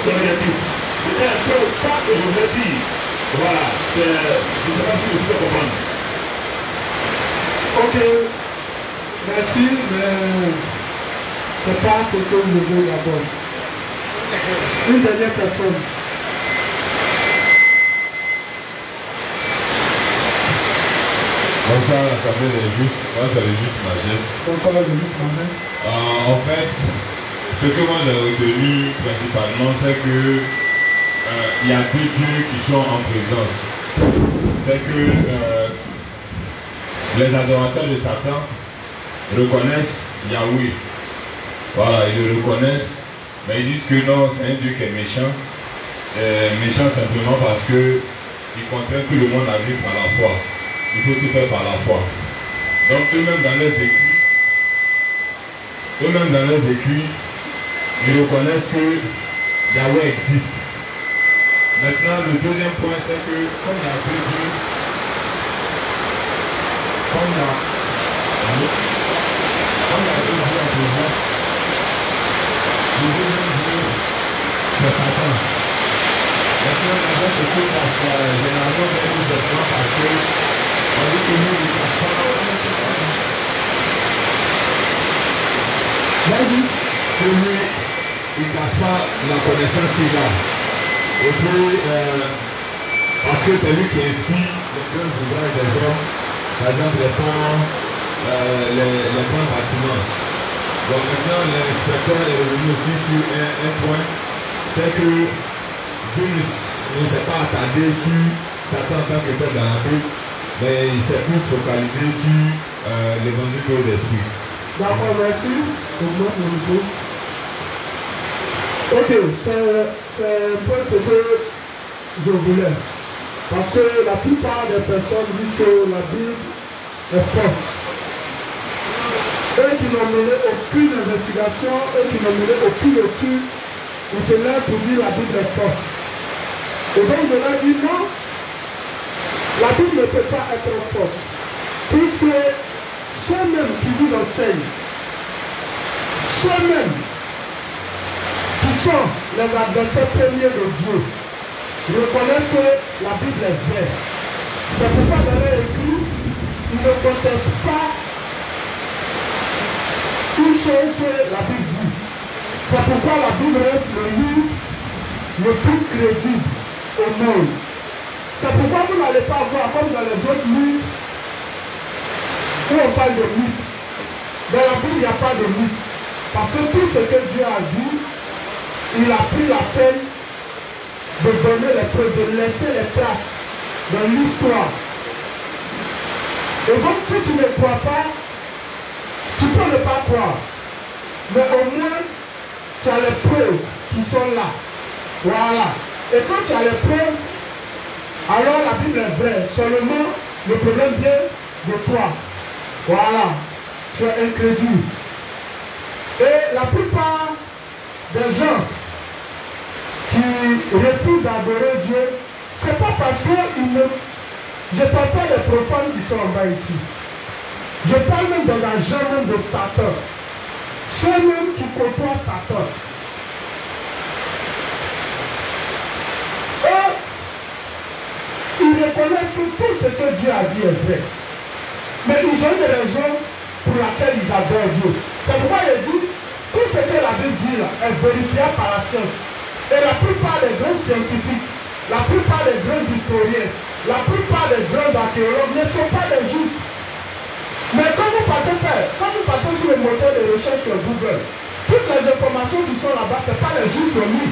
le négatif. C'était un peu ça que je voulais dire. Voilà, je ne sais pas si vous pouvez comprendre. Ok, merci, mais c'est pas ce que je veux d'abord. Une dernière personne. Bonsoir, l'Assemblée des Justes. Moi, c'est les Justes Majestés. Bonsoir, les Justes Majestés. En fait, ce que moi j'ai retenu principalement, c'est que il y a deux dieux qui sont en présence. C'est que les adorateurs de Satan reconnaissent Yahweh. Voilà, ils le reconnaissent, mais ils disent que non, c'est un Dieu qui est méchant. Méchant simplement parce que il contraint tout le monde à vivre par la foi. Il faut tout faire par la foi. Donc eux-mêmes dans leurs écrits, ils reconnaissent que Yahweh existe. Maintenant, le deuxième point, c'est que comme il y a deux dieux, comme il y a deux dieux en présence, le deuxième dieu, c'est Satan. Maintenant, les gens se trouvent parce que généralement, on nous apprend parce que on dit que nous, il ne passe pas. Vas-y. Que lui, il ne cache pas la connaissance qu'il a. Et puis, parce que c'est lui qui inspire les grands ouvrages des hommes, par exemple les ponts, les grands bâtiments. Donc maintenant, l'inspecteur est revenu aussi sur un point, c'est que Dieu ne s'est pas attardé sur Satan en tant que tel dans la Bible, mais il s'est plus focalisé sur l'évangile de l'esprit. D'accord, merci. Ok, c'est un peu ce que je voulais. Parce que la plupart des personnes disent que la Bible est fausse. Eux qui n'ont mené aucune investigation, eux qui n'ont mené aucune étude, ils se lèvent pour dire la Bible est fausse. Et donc je leur dis non, la Bible ne peut pas être fausse. Puisque ceux-mêmes qui vous enseignent, ceux-mêmes qui sont les adversaires premiers de Dieu, reconnaissent que la Bible est vraie. C'est pourquoi dans leur écrit, ils ne contestent pas une chose que la Bible dit. C'est pourquoi la Bible reste le livre le plus crédible au monde. C'est pourquoi vous n'allez pas voir comme dans les autres livres où on parle de mythes. Dans la Bible, il n'y a pas de mythe. Parce que tout ce que Dieu a dit, il a pris la peine de donner les preuves, de laisser les traces dans l'histoire. Et donc, si tu ne crois pas, tu peux ne pas croire. Mais au moins, tu as les preuves qui sont là. Voilà. Et quand tu as les preuves, alors la Bible est vraie. Seulement, le problème vient de toi. Voilà. Tu es incrédule. Et la plupart des gens qui refusent d'adorer Dieu, c'est pas parce qu'ils ne... Je ne parle pas des profanes qui sont en bas ici. Je parle même des agents même de Satan. Ceux-mêmes qui côtoient Satan. Eux, ils reconnaissent que tout ce que Dieu a dit est vrai. Mais ils ont une raison pour laquelle ils adorent Dieu. C'est pourquoi il dit, tout ce que la Bible dit là est vérifiable par la science. Et la plupart des grands scientifiques, la plupart des grands historiens, la plupart des grands archéologues ne sont pas des justes. Mais quand vous partez sur le moteur de recherche que Google, toutes les informations qui sont là-bas, ce n'est pas les justes pour nous.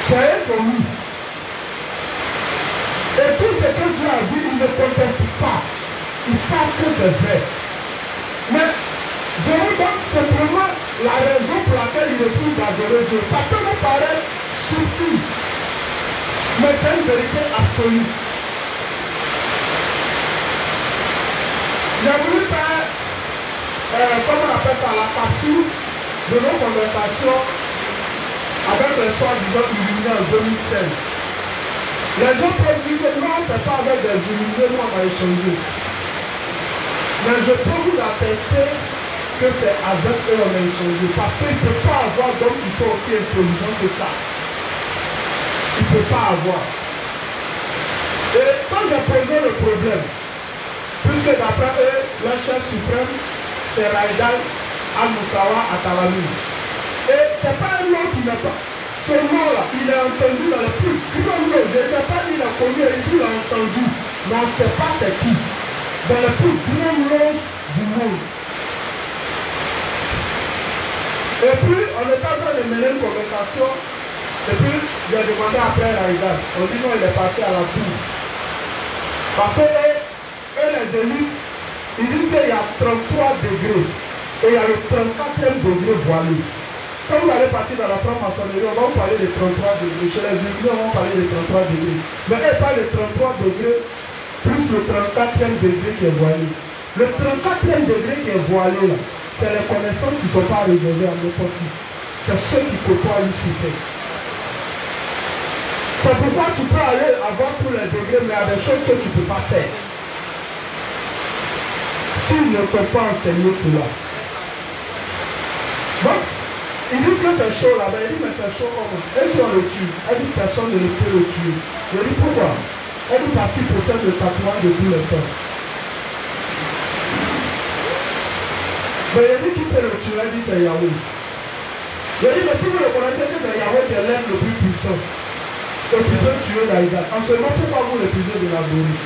C'est eux pour nous. Et tout ce que Dieu a dit, ils ne contestent pas. Ils savent que c'est vrai. Mais je vous donne simplement la raison pour laquelle ils refusent d'adorer Dieu. Ça peut vous paraître subtil, mais c'est une vérité absolue. J'ai voulu faire, comment on appelle ça, la capture de nos conversations avec les soi-disant illuminés en 2016. Les gens peuvent dire que non, ce n'est pas avec des illuminés, nous on va échanger. Mais je peux vous attester que c'est avec eux on a échangé. Parce qu'il ne peut pas avoir d'hommes qui sont aussi intelligents que ça. Il ne peut pas avoir. Et quand j'ai posé le problème, puisque d'après eux, le chef suprême, c'est Raïdal Al-Moussawa Atalamine. Et ce n'est pas un nom qui n'est pas. Ce nom-là, il est entendu dans les plus grands noms. Je n'ai pas dit il a connu, il a entendu. Mais on ne sait pas c'est qui. Dans les plus grandes loges du monde. Et puis, on était en train de mener une conversation. Et puis, j'ai demandé après Raïdal. On dit non, il est parti à la tour. Parce que eux, les élites, ils disent qu'il y a 33 degrés. Et il y a le 34e degré voilé. Quand vous allez partir dans la franc-maçonnerie, on va vous parler des 33 degrés. Chez les illuminés, on va parler des 33 degrés. Mais eux parlent des 33 degrés plus le 34e degré qui est voilé. Le 34e degré qui est voilé là, c'est les connaissances qui ne sont pas réservées à n'importe qui. C'est ceux qui côtoient l'issue. C'est pourquoi tu peux aller avoir tous les degrés, mais il y a des choses que tu ne peux pas faire. S'ils ne t'ont pas enseigné cela. Donc, ils disent que c'est chaud là-bas. Il dit, mais c'est chaud comment? Et si on le tue? Elle dit, personne ne peut le tuer. Je dis, pourquoi? Elle dit, parce qu'il possède le tatouage de tout le temps. Mais il dit, qui peut le tuer? Elle dit, c'est Yahweh. Je dis, mais si vous le connaissez que c'est Yahweh qui est l'être le plus puissant, et qui peut tuer Raïdal, en ce moment, pourquoi vous refusez de l'adorer?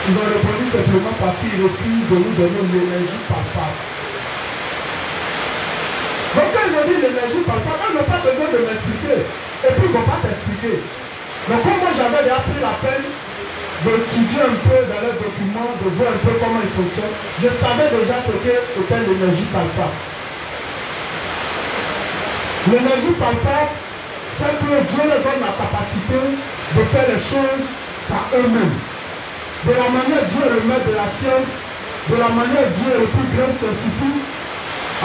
Ils ont répondu simplement parce qu'ils refusent de nous donner l'énergie palpable. Donc quand ils ont dit l'énergie palpable, ils n'ont pas besoin de m'expliquer. Et puis ils ne vont pas t'expliquer. Donc comme moi j'avais déjà pris la peine d'étudier un peu dans les documents, de voir un peu comment ils fonctionnent, je savais déjà ce qu'était l'énergie palpable. L'énergie palpable, c'est que Dieu leur donne la capacité de faire les choses par eux-mêmes. De la manière Dieu remet de la science, de la manière Dieu est le plus grand scientifique,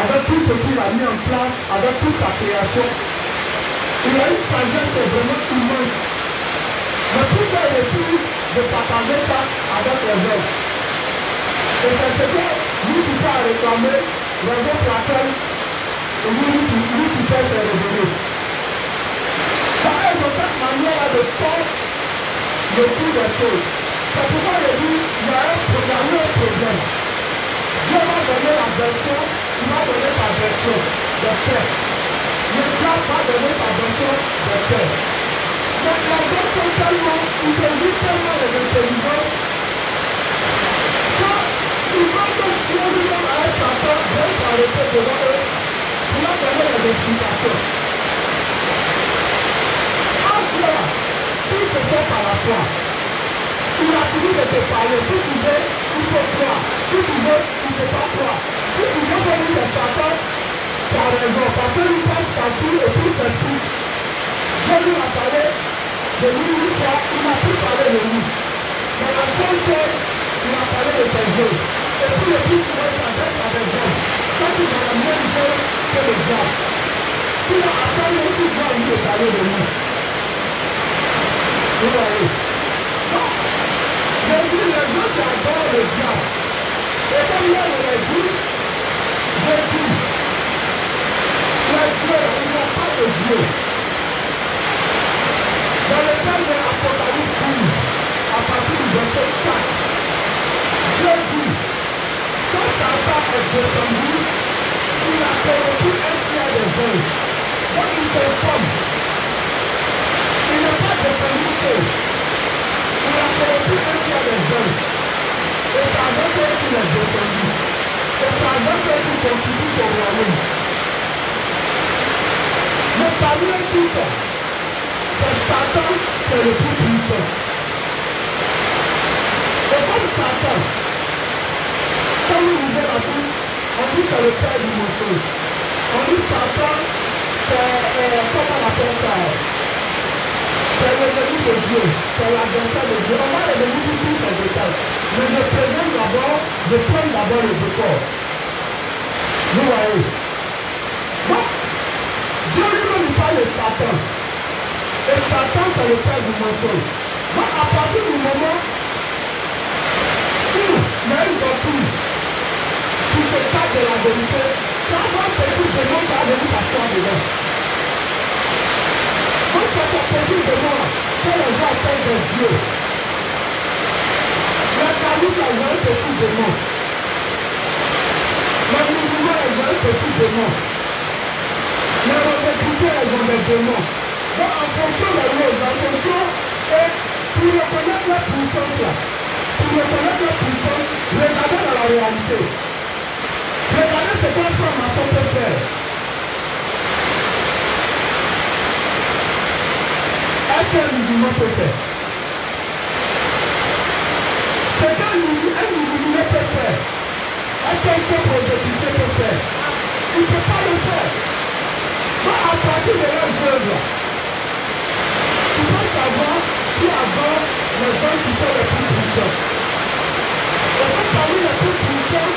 avec tout ce qu'il a mis en place, avec toute sa création. Il a une sagesse qui est vraiment immense. Mais pourquoi il refuse de partager ça avec les hommes? Et c'est ce que Lucifer a réclamé, raison pour laquelle Lucifer s'est révélé. Ils ont cette manière de faire le cours des choses. C'est pourquoi il dit il y a un problème. Dieu va donner la version, il va donner sa version de fait. Le diable va donner sa version de fait. Mais les gens sont tellement, ils se disent tellement les intelligents, qu'ils veulent que Dieu lui-même à un Satan vienne s'arrêter devant eux pour leur donner les explications. En Dieu, tout se fait par la foi. Il a fini de te parler. Si tu veux, il faut croire. Si tu veux, il ne faut pas croire. Si tu veux que lui c'est Satan, tu as raison. Parce que lui passe partout et puis s'explique. Dieu lui a parlé de lui une fois, il n'a plus parlé de lui. Mais la seule chose, il a parlé de ses jeux. Et puis le plus souvent, il s'adresse à des gens. Quand tu as la même chose que le diable. Sinon, après, lui aussi, Dieu a envie de parler de lui. Vous voyez? Non. Je dis les gens qui adorent le diable. Et comme hier on l'a dit, je dis, le Dieu, il n'y a pas de Dieu. Dans le cas de l'Apocalypse 12, à partir du verset 4, Dieu dit, quand Satan est descendu, il a corrompu un tiers des anges. Donc il consomme. Il n'est pas descendu seul. Il a corrompu un tiers des hommes. Et c'est avec eux qu'il est descendu. Et c'est avec eux qu'il constitue son royaume. Mais parmi eux tous, c'est Satan qui est le plus puissant. Et comme Satan, comme vous lisez la Bible, on dit c'est le père du mensonge. On dit Satan, c'est, comment on appelle ça? C'est l'ennemi de Dieu, c'est l'adversaire de Dieu. On va revenir sur tous ces détails. Mais je présente d'abord, je prends d'abord le décor. Vous voyez. Donc, Dieu lui-même parle de Satan. Et Satan, c'est le père du mensonge. Donc, à partir du moment où il y a une doctrine qui se cache de la vérité, tu vas voir un petit démon qui va venir s'asseoir dedans. Donc c'est ce petit démon que les gens appellent des dieux. Les catholiques, ils ont un petit démon. Les musulmans, ils ont un petit démon. Les rosicruciens, ils ont des démons. Donc en fonction des choses, en fonction, et pour reconnaître la puissance là, pour reconnaître la puissance, regardez dans la réalité. Regardez ce qu'un franc-maçon peut faire. Est-ce qu'un musulman peut faire? Ce qu'un musulman peut faire, est-ce qu'un simple rosicrucien peut faire? Il ne peut pas le faire. Donc à partir de leurs œuvres, tu peux savoir qui adore les gens qui sont les plus puissants. Et donc parmi les plus puissants,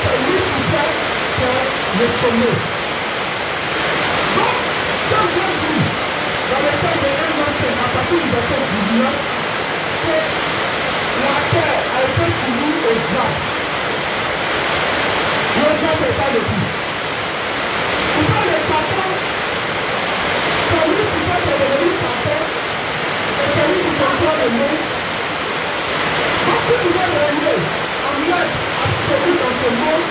c'est Lucifer qui est le sommet. Donc, quand Dieu dit, dans le texte de 1 Jean 5, à partir du verset 19, que la terre a été soumise au diable. Le diable n'est pas le plus. Tu parles de Satan, c'est Lucifer qui est devenu Satan, et c'est lui qui contrôle le monde. Donc si tu veux régner en maître absolu dans ce monde,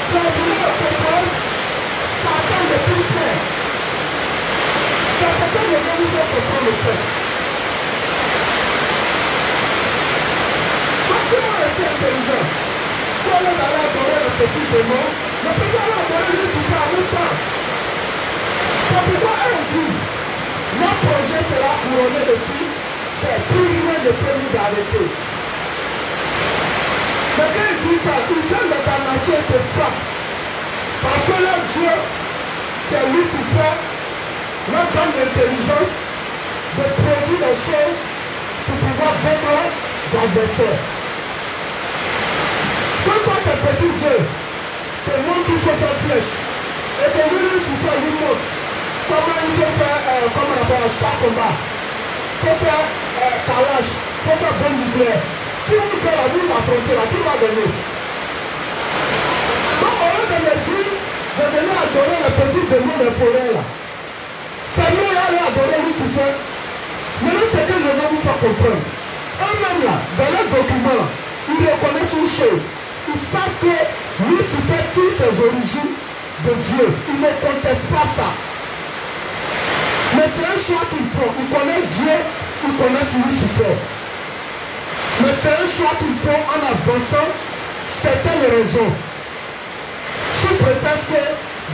tu as voulu le propose Satan de plus près. C'est ce que je vais vous faire comprendre le fait. Donc si on est si intelligent, pour aller adorer le petit démon, le petit aller adorer Lucifer en même temps. C'est pourquoi eux disent, notre projet sera couronné dessus, c'est plus rien ne peut nous arrêter. Mais quand ils disent ça, ils gênent les damnations et te frappent. Parce que leur Dieu, qui est Lucifer, leur donne l'intelligence de produire des choses pour pouvoir vaincre leurs adversaires. Quand toi tes petits dieux te montrent qu'il faut faire flèche, et que Lucifer lui montre comment il faut faire, comment on appelle un chat combat, il faut faire calage, il faut faire bombe nucléaire. Si on peut la vie l'affronter, là, qui va gagner? Donc au lieu de me dire de venir adorer les petits démons des forêts là, c'est mieux d'aller adorer Lucifer. Maintenant ce que je vais vous faire comprendre, eux-mêmes là, dans leurs documents, ils reconnaissent une chose. Ils savent que Lucifer tire ses origines de Dieu. Ils ne contestent pas ça. Mais c'est un choix qu'ils font. Ils connaissent Dieu, ils connaissent Lucifer. Mais c'est un choix qu'ils font en avançant certaines raisons. Sous prétexte que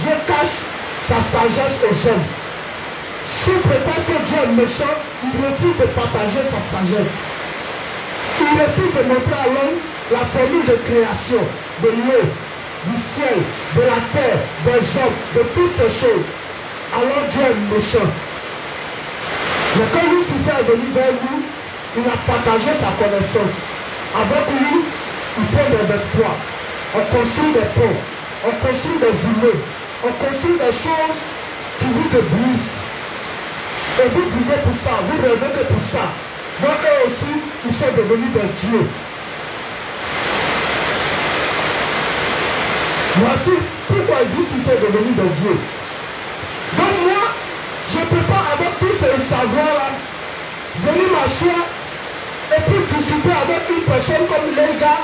Dieu cache sa sagesse aux hommes. Sous prétexte que Dieu est méchant, il refuse de partager sa sagesse. Il refuse de montrer à l'homme la formule de création de l'eau, du ciel, de la terre, des hommes, de toutes ces choses. Alors Dieu est méchant. Mais quand Lucifer est venu vers nous, il a partagé sa connaissance. Avec lui, ils font des exploits. On construit des ponts, on construit des immeubles, on construit des choses qui vous éblouissent. Et vous vivez pour ça, vous rêvez que pour ça. Donc eux aussi, ils sont devenus des dieux. Voici pourquoi ils disent qu'ils sont devenus des dieux. Donc moi, je ne peux pas avec tous ces savoirs-là venir m'asseoir et puis discuter avec une personne comme les gars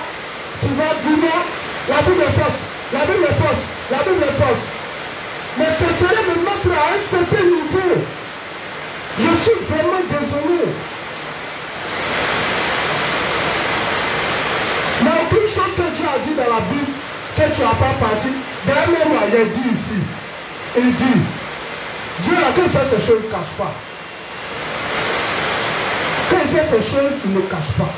qui va dire moi, la Bible est fausse, la Bible est fausse, la Bible est fausse. Mais ce serait me mettre à un certain niveau. Je suis vraiment désolé. Il n'y a aucune chose que Dieu a dit dans la Bible que tu n'as pas parti. Dernièrement, il a dit ici. Il dit, Dieu là, quand il fait ces choses, il ne cache pas. Quand il fait ces choses, il ne cache pas.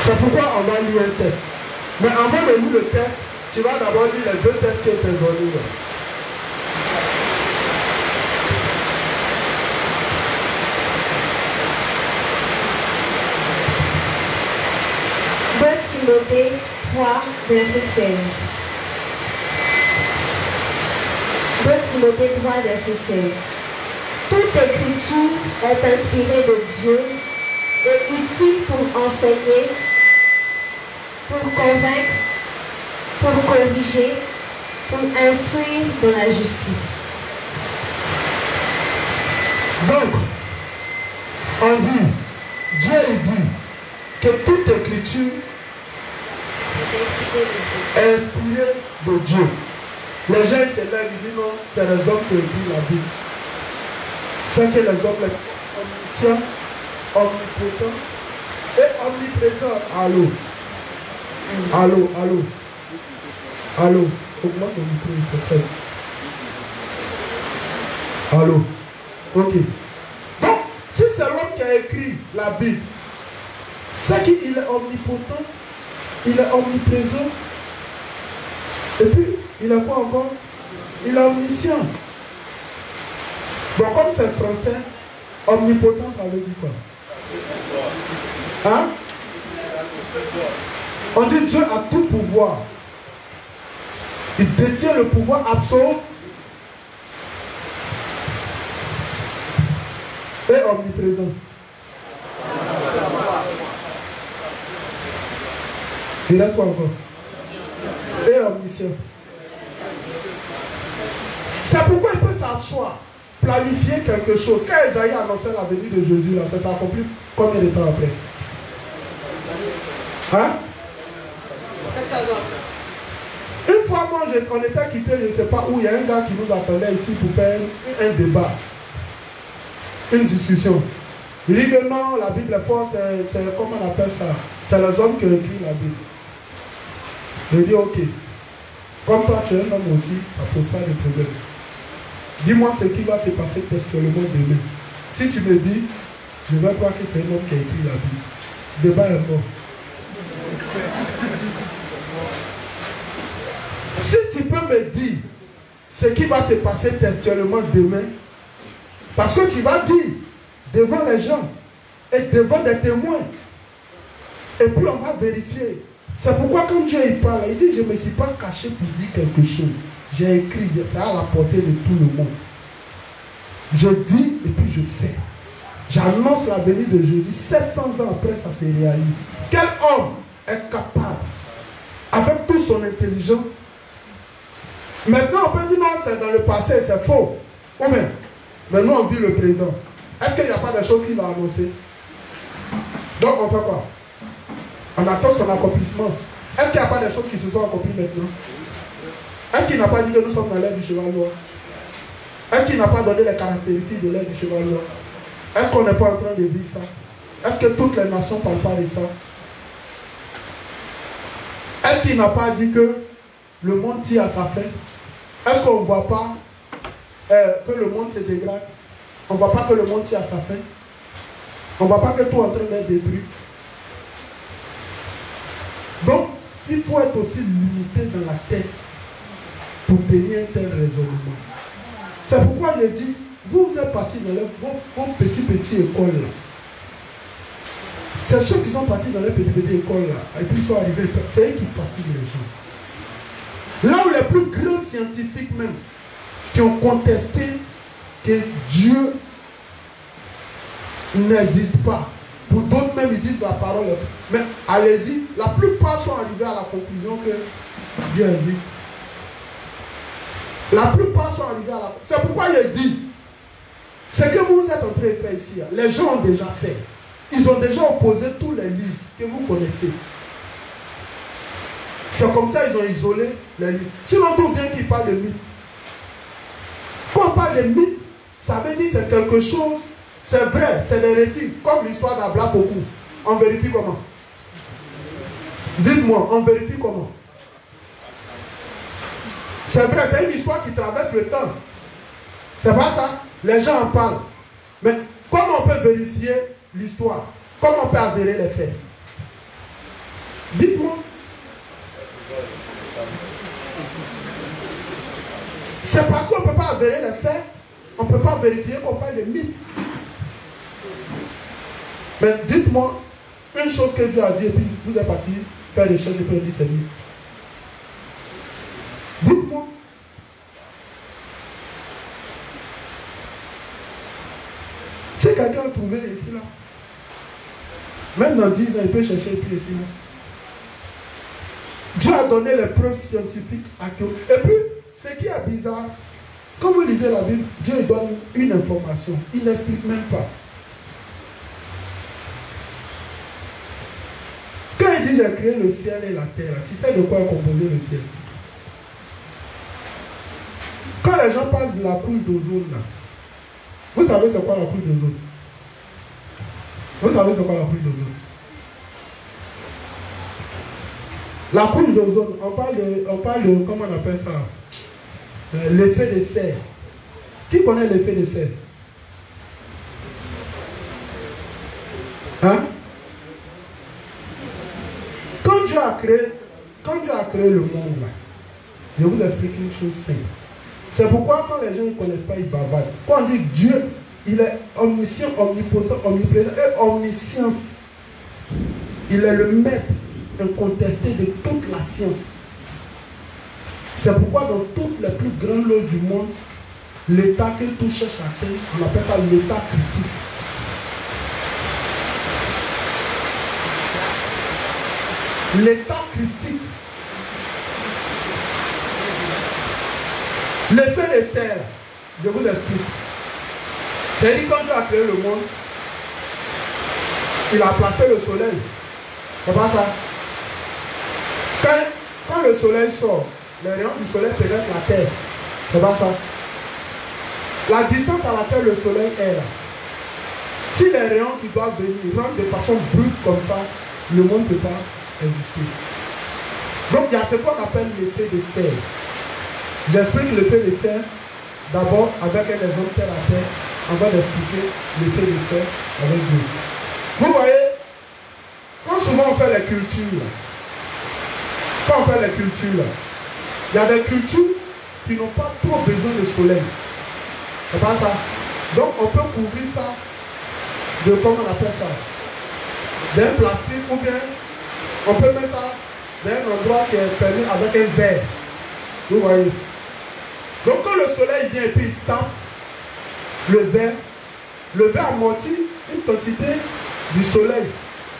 C'est pourquoi on va lire un test. Mais avant de lire le test, tu vas d'abord lire les deux tests qui étaient donnés là. Timothée 3, verset 16. 2 Timothée 3, verset 16. Toute écriture est inspirée de Dieu et utile pour enseigner, pour convaincre, pour corriger, pour instruire de la justice. Donc, on dit, Dieu dit que toute écriture est inspirée de Dieu. Les gens ils se lèvent, ils disent non, c'est les hommes qui écrivent la Bible. C'est que les hommes les omniscients, omnipotents et omniprésents. Allô. Allô, allô. Allô. Augmente ton micro, c'est fait. Allô. Ok. Donc, si c'est l'homme qui a écrit la Bible, c'est qu'il est omnipotent, il est omniprésent, et puis, il est quoi encore? Il est omniscient. Donc, comme c'est français, omnipotent, ça veut dire quoi? Hein? On dit Dieu a tout pouvoir. Il détient le pouvoir absolu et omniprésent. Il reste quoi encore? Et omniscient. C'est pourquoi il peut s'asseoir, planifier quelque chose. Quand Isaïe a annoncé la venue de Jésus, là, ça s'est accompli combien de temps après? Hein? 700 ans. Une fois, moi, on était quitté, je ne sais pas où, il y a un gars qui nous attendait ici pour faire un débat, une discussion. Il dit que non, la Bible est forte, c'est comment on appelle ça? C'est les hommes qui ont écrit la Bible. Je dis ok. Comme toi, tu es un homme aussi, ça ne pose pas de problème. Dis-moi ce qui va se passer textuellement demain. Si tu me dis, je vais croire que c'est un homme qui a écrit la Bible. Le débat est mort. Si tu peux me dire ce qui va se passer textuellement demain, parce que tu vas dire devant les gens et devant des témoins, et puis on va vérifier. C'est pourquoi quand Dieu il parle, il dit je ne me suis pas caché pour dire quelque chose. J'ai écrit, c'est à la portée de tout le monde. Je dis et puis je fais. J'annonce la venue de Jésus. 700 ans après, ça se réalise. Quel homme est capable, avec toute son intelligence? Maintenant, on peut dire non, c'est dans le passé, c'est faux. Ou bien, maintenant, on vit le présent. Est-ce qu'il n'y a pas de choses qu'il a annoncées? Donc, on fait quoi? On attend son accomplissement. Est-ce qu'il n'y a pas de choses qui se sont accomplies maintenant? Est-ce qu'il n'a pas dit que nous sommes dans l'ère du cheval noir? Est-ce qu'il n'a pas donné les caractéristiques de l'ère du cheval noir? Est-ce qu'on n'est pas en train de vivre ça? Est-ce que toutes les nations ne parlent pas de ça? Est-ce qu'il n'a pas dit que le monde tire à sa fin? Est-ce qu'on ne voit pas que le monde se dégrade? On ne voit pas que le monde tire à sa fin? On ne voit pas que tout est en train d'être détruit? Donc, il faut être aussi limité dans la tête pour tenir un tel raisonnement. C'est pourquoi je dis, vous êtes partis dans vos petites écoles là. C'est ceux qui sont partis dans les petites écoles là, et puis ils sont arrivés, c'est eux qui fatiguent les gens. Là où les plus grands scientifiques même, qui ont contesté que Dieu n'existe pas. Pour d'autres même, ils disent la parole est vraie. Mais allez-y, la plupart sont arrivés à la conclusion que Dieu existe. La plupart sont arrivés à la... C'est pourquoi je dis, ce que vous êtes en train de faire ici, les gens ont déjà fait. Ils ont déjà opposé tous les livres que vous connaissez. C'est comme ça qu'ils ont isolé les livres. Sinon, d'où vient qu'ils parlent de mythes? Quand on parle de mythes, ça veut dire que c'est quelque chose, c'est vrai, c'est des récits, comme l'histoire d'Abla Poku. On vérifie comment? Dites-moi, on vérifie comment? C'est vrai, c'est une histoire qui traverse le temps. C'est pas ça? Les gens en parlent. Mais comment on peut vérifier l'histoire? Comment on peut avérer les faits? Dites-moi. C'est parce qu'on ne peut pas avérer les faits, on ne peut pas vérifier qu'on parle de mythes. Mais dites-moi une chose que Dieu a dit et puis vous êtes parti faire des choses et puis on dit c'est mythe. Dites-moi. Si quelqu'un a trouvé ici là, même dans 10 ans, il peut chercher et puis ici là. Dieu a donné les preuves scientifiques à Dieu. Et puis, ce qui est bizarre, quand vous lisez la Bible, Dieu donne une information. Il n'explique même pas. Quand il dit j'ai créé le ciel et la terre, tu sais de quoi est composé le ciel? Quand les gens parlent de la couche d'ozone, vous savez c'est quoi la couche d'ozone? Vous savez c'est quoi la couche d'ozone? La couche d'ozone, on parle de, comment on appelle ça? L'effet de serre. Qui connaît l'effet de serre? Hein? Quand Dieu a créé le monde, là, je vous explique une chose simple. C'est pourquoi quand les gens ne connaissent pas, ils bavardent. Quand on dit Dieu, il est omniscient, omnipotent, omniprésent et omniscience. Il est le maître incontesté de toute la science. C'est pourquoi dans toutes les plus grandes loges du monde, l'état que tout cherche à atteindre, on appelle ça l'état christique. L'état christique. L'effet de serre, je vous explique. C'est-à-dire quand Dieu a créé le monde, il a placé le soleil. C'est pas ça? Quand le soleil sort, les rayons du soleil pénètrent la terre. C'est pas ça? La distance à laquelle le soleil est là. Si les rayons qui doivent venir rentrent de façon brute comme ça, le monde ne peut pas exister. Donc il y a ce qu'on appelle l'effet de serre. J'explique l'effet de serre d'abord avec un exemple terre à terre avant d'expliquer l'effet de serre avec Dieu. Vous voyez, quand souvent on fait les cultures, il y a des cultures qui n'ont pas trop besoin de soleil. C'est pas ça. Donc on peut couvrir ça de, comment on appelle ça, d'un plastique ou bien on peut mettre ça dans un endroit qui est fermé avec un verre. Vous voyez. Donc quand le soleil vient et puis il tape le verre amortit une quantité du soleil.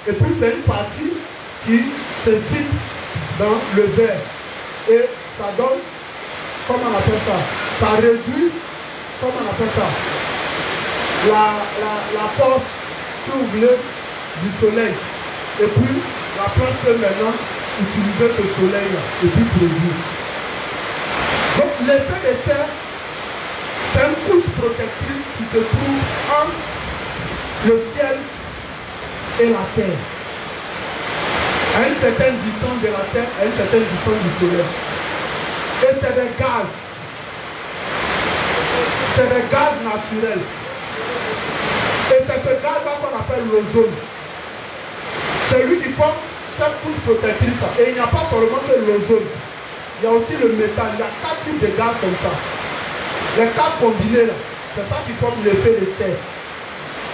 Et puis c'est une partie qui s'infiltre dans le verre. Et ça donne, comment on appelle ça? Ça réduit, comment on appelle ça? La force, si vous voulez, du soleil. Et puis la plante peut maintenant utiliser ce soleil-là et puis produire. Donc l'effet de serre, c'est une couche protectrice qui se trouve entre le ciel et la terre. À une certaine distance de la terre, à une certaine distance du soleil. Et c'est des gaz. C'est des gaz naturels. Et c'est ce gaz-là qu'on appelle l'ozone. C'est lui qui forme cette couche protectrice. Et il n'y a pas seulement que l'ozone. Il y a aussi le méthane. Il y a 4 types de gaz comme ça. Les 4 combinés là, c'est ça qui forme l'effet de serre.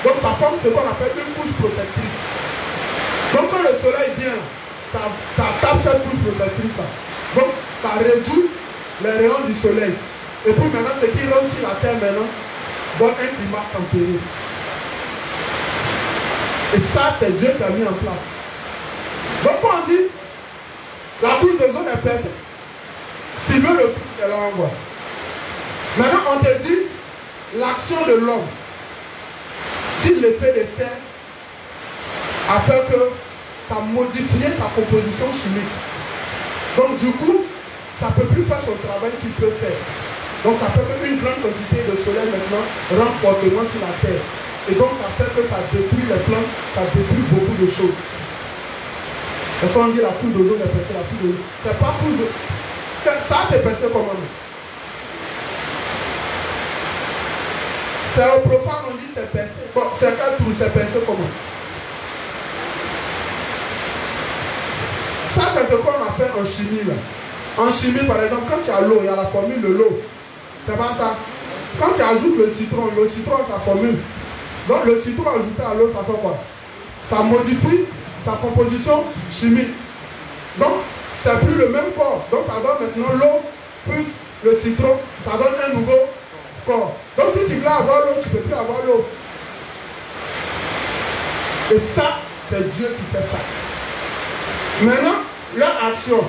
Donc ça forme ce qu'on appelle une couche protectrice. Donc quand le soleil vient, ça tape cette couche protectrice là. Donc ça réduit les rayons du soleil. Et puis maintenant ce qui rentre sur la terre maintenant donne un climat tempéré. Et ça c'est Dieu qui a mis en place. Donc quand on dit la couche d'ozone est percée, si Dieu le pousse, elle l'envoie. Maintenant on te dit l'action de l'homme. Si l'effet de serre a fait que ça a modifié sa composition chimique. Donc du coup, ça ne peut plus faire son travail qu'il peut faire. Donc ça fait qu'une grande quantité de soleil maintenant rentre fortement sur la terre. Et donc ça fait que ça détruit les plantes, ça détruit beaucoup de choses. Et ça on dit la couche d'ozone est percée, la couche d'ozone. C'est pas couche de... Ça c'est percé comment? C'est au profane, on dit c'est percé. Bon, c'est quel trou, c'est percé comment? Ça, c'est ce qu'on a fait en chimie. Là. En chimie, par exemple, quand tu as l'eau, il y a la formule de l'eau. C'est pas ça. Quand tu ajoutes le citron a sa formule. Donc le citron ajouté à l'eau, ça fait quoi? Ça modifie sa composition chimique. Donc, c'est plus le même corps. Donc, ça donne maintenant l'eau plus le citron. Ça donne un nouveau corps. Donc, si tu veux avoir l'eau, tu ne peux plus avoir l'eau. Et ça, c'est Dieu qui fait ça. Maintenant, leur action.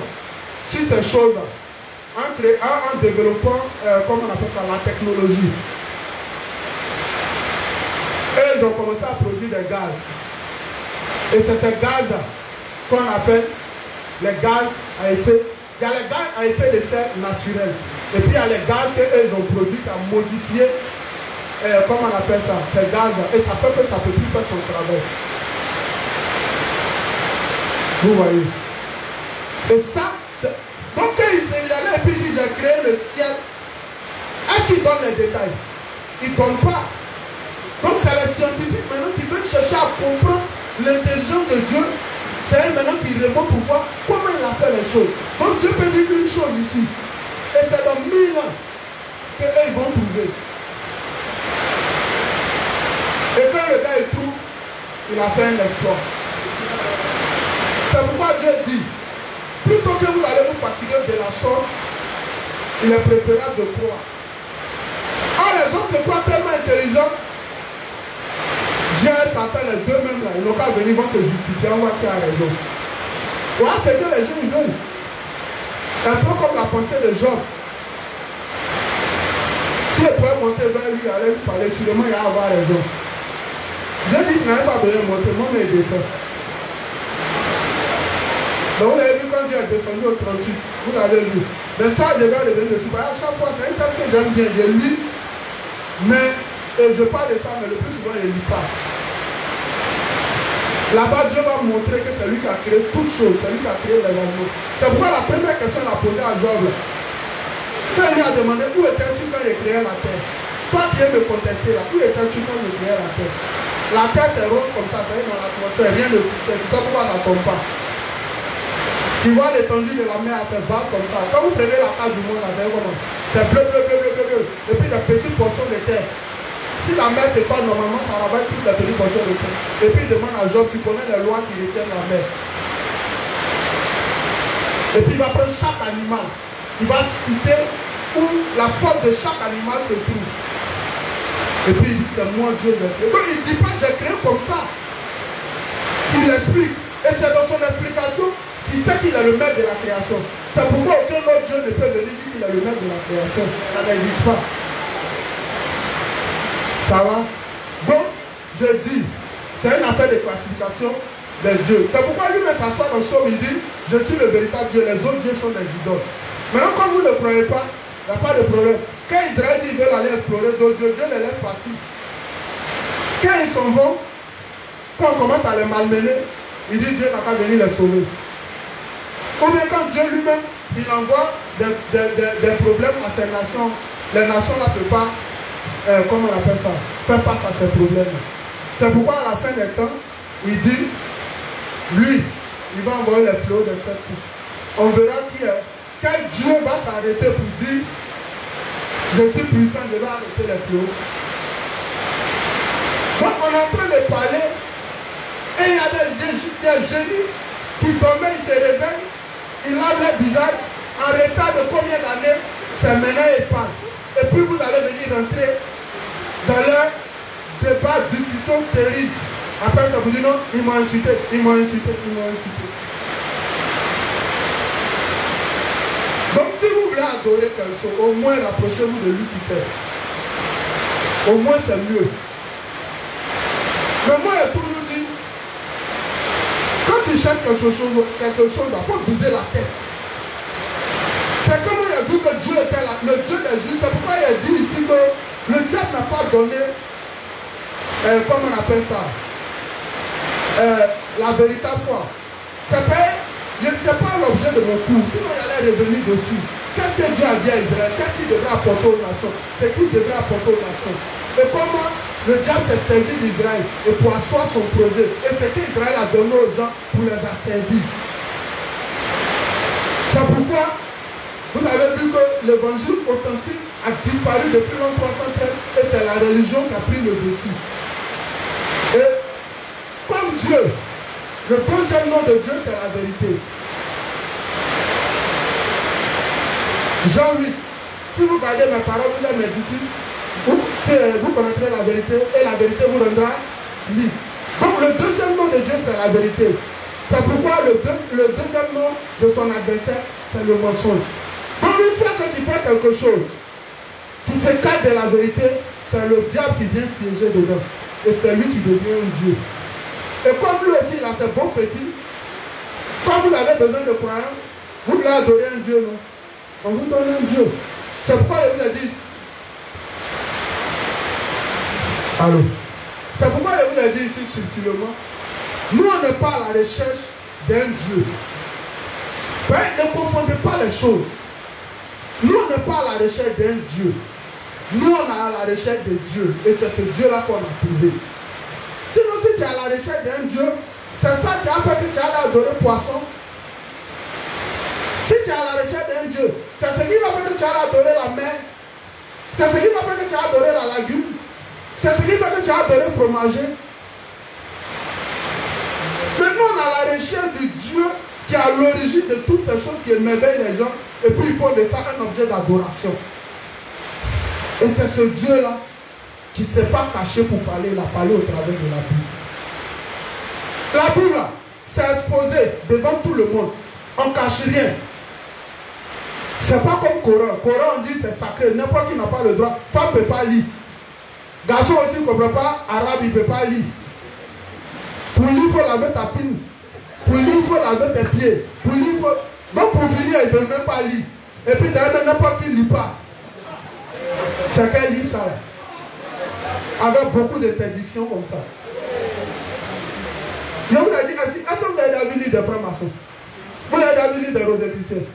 sur ces choses en développant, comment on appelle ça, la technologie. Et ils ont commencé à produire des gaz. Et c'est ces gaz qu'on appelle les gaz à effet. Il y a les gaz à effet de serre naturel. Et puis il y a les gaz qu'ils ont produits qui ont modifié, comment on appelle ça, ces gaz. Et ça fait que ça ne peut plus faire son travail. Vous voyez. Et ça, donc il allait et puis il dit, j'ai créé le ciel. Est-ce qu'il donne les détails? Il ne donne pas. Donc c'est les scientifiques maintenant qui veulent chercher à comprendre l'intelligence de Dieu. C'est eux maintenant qui remontent pour voir comment il a fait les choses. Donc Dieu peut dire une chose ici. Et c'est dans 1000 ans qu'eux ils vont trouver. Et quand le gars il trouve, il a fait un exploit. C'est pourquoi Dieu dit, plutôt que vous allez vous fatiguer de la sorte, il est préférable de croire. Ah, les autres se croient tellement intelligents. Dieu s'appelle les deux mêmes là. Ils n'ont qu'à venir, ils vont se justifier, on voit qui a raison. Voilà, c'est que les gens ils veulent. Un peu comme la pensée de Job. Si elle pouvait monter vers lui, aller lui parler, sûrement il va avoir raison. Dieu dit qu'il n'avait pas besoin de monter, moi mais il descend. Donc vous avez vu quand Dieu est descendu au 38, vous l'avez lu. Mais ça, je vais revenir dessus. À chaque fois, c'est un texte que j'aime bien. Je lis, mais je parle de ça, mais le plus souvent, je ne lis pas. Là-bas, Dieu va montrer que c'est lui qui a créé toutes choses, c'est lui qui a créé les animaux. C'est pourquoi la première question qu'il a posée à Job, quand il lui a demandé où étais-tu quand il créait la terre? Toi qui viens me contester là, où étais-tu quand il créait la terre? La terre c'est ronde comme ça est dans l'atmosphère, rien de fluctuel, c'est ça pourquoi ça ne tombe pas. Tu vois l'étendue de la mer, c'est vaste comme ça. Quand vous prenez la carte du monde, c'est bleu, bleu, bleu, bleu, bleu, bleu. Et puis des petites portions de terre. Si la mer se fait normalement, ça ravage toutes les petites portions de terre. Et puis il demande à Job, tu connais les lois qui retiennent la mer. Et puis il va prendre chaque animal. Il va citer où la forme de chaque animal se trouve. Et puis il dit, c'est moi Dieu j'ai créé. Donc il ne dit pas j'ai créé comme ça. Il explique. Et c'est dans son explication qu'il sait qu'il est le maître de la création. C'est pourquoi aucun autre Dieu ne peut venir dire qu'il est le maître de la création. Ça n'existe pas. Ça va? Donc, je dis, c'est une affaire de classification des dieux. C'est pourquoi lui-même s'assoit dans son il dit, je suis le véritable Dieu, les autres dieux sont des idoles. Maintenant, comme vous ne croyez pas, il n'y a pas de problème. Quand Israël dit qu'ils veulent aller explorer d'autres dieux, Dieu les laisse partir. Quand ils sont bons, quand on commence à les malmener, il dit Dieu n'a qu'à venir les sauver. Ou bien quand Dieu lui-même, il envoie des problèmes à ces nations, les nations ne peuvent pas, comment on appelle ça, faire face à ces problèmes. C'est pourquoi à la fin des temps, il dit, lui, il va envoyer les fléaux de cette coupe. On verra qui est. Quel Dieu va s'arrêter pour dire, je suis puissant, je vais arrêter les fléaux. Donc on est en train de parler, et il y a des génies qui tombent, ils se réveillent, ils lavent leur visage, en retard de combien d'années, c'est maintenant et pas. Et puis vous allez venir rentrer dans leur débat, discussion stérile. Après ça vous dit non, ils m'ont insulté, ils m'ont insulté, ils m'ont insulté. Donc si vous voulez adorer quelque chose, au moins rapprochez-vous de Lucifer. Au moins c'est mieux. Mais moi j'ai toujours dit, quand tu cherches quelque chose, il faut viser la tête. C'est comme il a vu que Dieu était là, le Dieu des Juifs. C'est pourquoi il a dit ici que le diable n'a pas donné, comment on appelle ça, la véritable foi. Je ne sais pas l'objet de mon cours, sinon il allait revenir dessus. Qu'est-ce que Dieu a dit à Israël? Qu'est-ce qu'il devrait apporter aux nations? C'est qu'il devrait apporter aux nations. Et comment le diable s'est servi d'Israël et pour asseoir son projet. Et c'est qu'Israël a donné aux gens pour les asservir. C'est pourquoi vous avez vu que l'évangile authentique a disparu depuis l'an 313 et c'est la religion qui a pris le dessus. Et comme Dieu, le deuxième nom de Dieu c'est la vérité. Jean 8, si vous gardez mes paroles, vous êtes mes disciples, vous connaîtrez la vérité et la vérité vous rendra libre. Donc le deuxième nom de Dieu c'est la vérité. C'est pourquoi le deuxième nom de son adversaire c'est le mensonge. Donc une fois que tu fais quelque chose qui s'écarte de la vérité, c'est le diable qui vient siéger dedans. Et c'est lui qui devient un Dieu. Et comme lui aussi, il a ses bons petits, quand vous avez besoin de croyance, vous voulez adorer un Dieu, non? On vous donne un Dieu. C'est pourquoi je vous ai dit. Allô? C'est pourquoi je vous ai dit ici subtilement. Nous, on n'est pas à la recherche d'un Dieu. Ne confondez pas les choses. Nous, on n'est pas à la recherche d'un Dieu. Nous, on est à la recherche de Dieu. Et c'est ce Dieu-là qu'on a trouvé. Sinon, si tu es à la recherche d'un Dieu, c'est ça qui a fait que tu allais adorer poisson. Si tu es à la recherche d'un Dieu, c'est ce qui va faire que tu allais adorer la mer. C'est ce qui va faire que tu as adoré la lagune. C'est ce qui fait que tu as adoré fromager. Mais nous, on est à la recherche du Dieu qui est à l'origine de toutes ces choses qui émerveillent les gens. Et puis, il faut de ça un objet d'adoration. Et c'est ce Dieu-là qui ne s'est pas caché pour parler. Il a parlé au travers de la Bible. La Bible, c'est exposé devant tout le monde. On ne cache rien. C'est pas comme Coran. Coran, on dit c'est sacré. N'importe qui n'a pas le droit. Femme ne peut pas lire. Garçon aussi ne comprend pas. Arabe, il ne peut pas lire. Pour lire, il faut laver ta pine. Pour lire, il faut laver tes pieds. Pour lire, il faut... Donc pour finir, il ne veut même pas lire. Et puis d'ailleurs, n'importe qui ne lit pas. C'est quel livre ça là? Avec beaucoup d'interdictions comme ça. Je vous ai dit, est-ce que vous avez déjà vu lire des francs-maçons? Vous avez déjà vu lire des rosicruciens?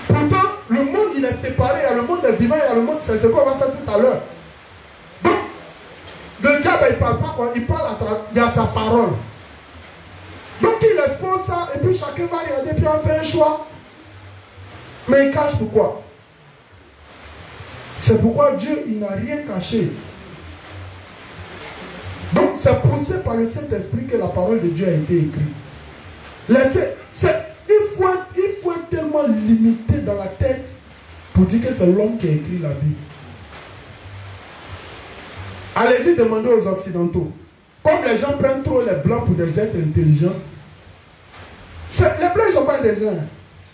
Pourtant, le monde il est séparé. Il y a le monde des vivants, il y a le monde, c'est ce qu'on va faire tout à l'heure. Donc, le diable il ne parle pas quoi, il parle à travers, il y a sa parole. Donc il expose ça et puis chacun va regarder puis on fait un choix. Mais il cache pourquoi? C'est pourquoi Dieu il n'a rien caché. Donc c'est poussé par le Saint-Esprit que la parole de Dieu a été écrite. Il faut être tellement limité dans la tête pour dire que c'est l'homme qui a écrit la Bible. Allez-y demander aux Occidentaux. Comme les gens prennent trop les Blancs pour des êtres intelligents, les Blancs ne sont pas intelligents.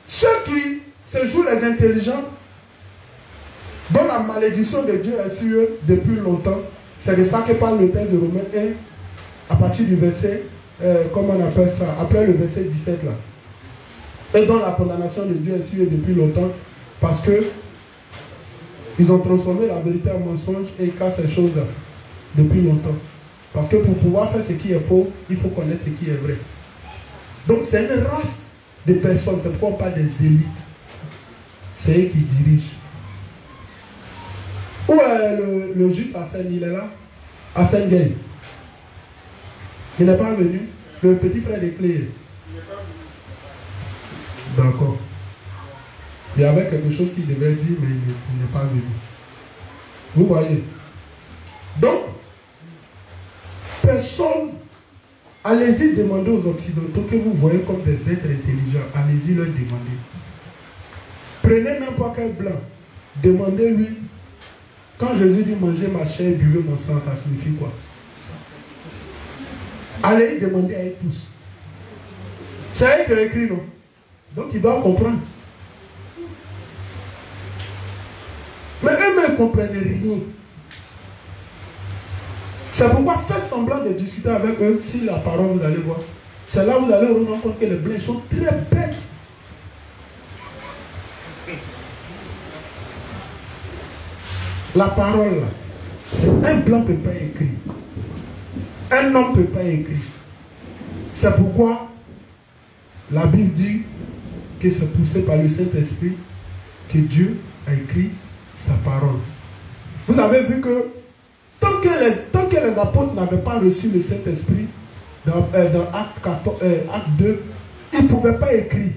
Ceux qui se jouent les intelligents, dont la malédiction de Dieu est sur eux depuis longtemps, c'est de ça que parle le texte de Romains 1, à partir du verset, comment on appelle ça, après le verset 17 là. Et dont la condamnation de Dieu est sur eux depuis longtemps, parce que ils ont transformé la vérité en mensonge et ils cassent ces choses-là depuis longtemps. Parce que pour pouvoir faire ce qui est faux, il faut connaître ce qui est vrai. Donc c'est une race de personnes, c'est pourquoi on parle des élites. C'est eux qui dirigent. Où est le juste Hassan? Il est là? Hassan Gay. Il n'est pas venu. Le petit frère des clés. D'accord. Il y avait quelque chose qu'il devait dire, mais il n'est pas venu. Vous voyez? Donc, personne, allez-y demander aux Occidentaux que vous voyez comme des êtres intelligents. Allez-y leur demander. Prenez n'importe quel blanc. Demandez-lui. Quand Jésus dit mangez ma chair, buvez mon sang, ça signifie quoi? Allez demander à eux tous. C'est eux qui ont écrit, non? Donc ils doivent comprendre. Mais eux-mêmes ne comprennent rien. C'est pourquoi faites semblant de discuter avec eux si la parole vous allez voir. C'est là où vous allez vous rendre compte que les blancs sont très bêtes. La parole, c'est un blanc ne peut pas écrire. Un homme ne peut pas écrire. C'est pourquoi la Bible dit que c'est poussé par le Saint-Esprit que Dieu a écrit sa parole. Vous avez vu que tant que les apôtres n'avaient pas reçu le Saint-Esprit, dans Acte 2, ils ne pouvaient pas écrire.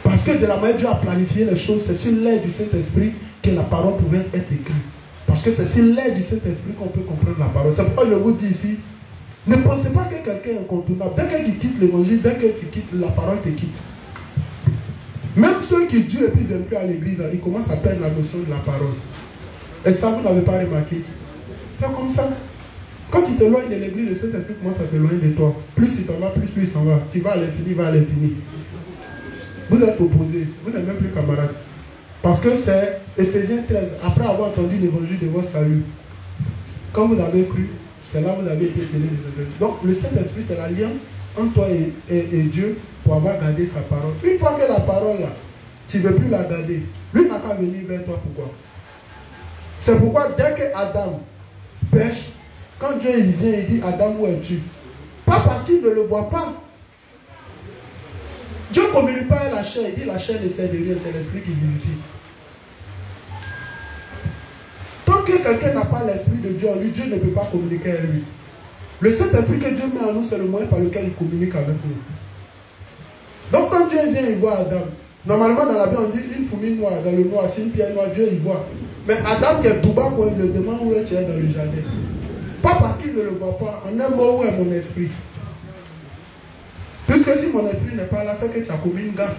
Parce que de la manière Dieu a planifié les choses, c'est sur l'aide du Saint-Esprit que la parole pouvait être écrite. Parce que c'est sur l'aide du Saint-Esprit qu'on peut comprendre la parole. C'est pourquoi je vous dis ici, ne pensez pas que quelqu'un est incontournable. Dès que tu quittes l'évangile, dès que tu quittes, la parole te quitte. Même ceux qui Dieu et puis ne viennent plus à l'église, ils commencent à perdre la notion de la parole. Et ça, vous n'avez pas remarqué. C'est comme ça. Quand tu t'éloignes de l'église, le Saint-Esprit commence à s'éloigner de toi. Plus il t'en va, plus lui s'en va. Tu vas à l'infini, il va à l'infini. vous êtes opposés, vous n'êtes même plus camarades. Parce que c'est Ephésiens 13, après avoir entendu l'évangile de votre salut. Quand vous avez cru, c'est là que vous avez été scellés de ce salut. Donc le Saint-Esprit, c'est l'alliance entre toi et Dieu pour avoir gardé sa parole. Une fois que la parole là, tu ne veux plus la garder, lui n'a qu'à venir vers toi. Pourquoi? C'est pourquoi dès que Adam pêche, quand Dieu il vient et dit Adam, où es-tu? Pas parce qu'il ne le voit pas. Dieu ne communique pas avec la chair, il dit la chair ne sert de rien, c'est l'esprit qui vivifie. Tant que quelqu'un n'a pas l'esprit de Dieu en lui, Dieu ne peut pas communiquer avec lui. Le Saint-Esprit que Dieu met en nous, c'est le moyen par lequel il communique avec nous. Donc quand Dieu vient, il voit Adam. Normalement dans la Bible, on dit une fourmi noire, dans le noir, c'est une pierre noire, Dieu il voit. Mais Adam qui est Bouba, il le demande où tu es dans le jardin. Pas parce qu'il ne le voit pas, en un mot, où est mon esprit? Puisque si mon esprit n'est pas là, c'est que tu as commis une gaffe.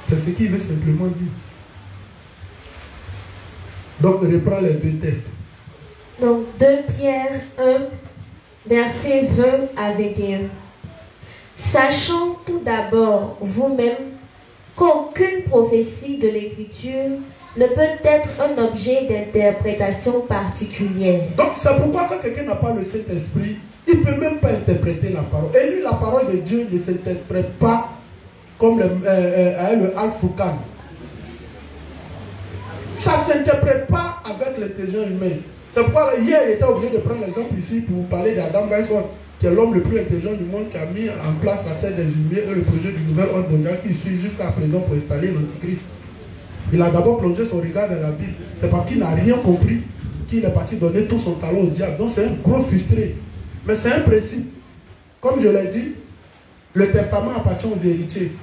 C'est ce qu'il veut simplement dire. Donc, reprends les deux textes. Donc, 2 Pierre 1, versets 20 à 21. Sachant tout d'abord vous-même qu'aucune prophétie de l'Écriture ne peut être un objet d'interprétation particulière. Donc, c'est pourquoi quand quelqu'un n'a pas le Saint-Esprit, il ne peut même pas interpréter la parole. Et lui, la parole de Dieu ne s'interprète pas comme le Al-Furqan. Ça ne s'interprète pas avec l'intelligence humaine. C'est pourquoi hier, il était obligé de prendre l'exemple ici pour parler d'Adam Weishaupt, qui est l'homme le plus intelligent du monde, qui a mis en place la scène des Lumières et le projet du nouvel ordre mondial qui suit jusqu'à présent pour installer l'Antichrist. Il a d'abord plongé son regard dans la Bible. C'est parce qu'il n'a rien compris qu'il est parti donner tout son talent au diable. Donc c'est un gros frustré. Mais c'est un principe. Comme je l'ai dit, le testament appartient aux héritiers.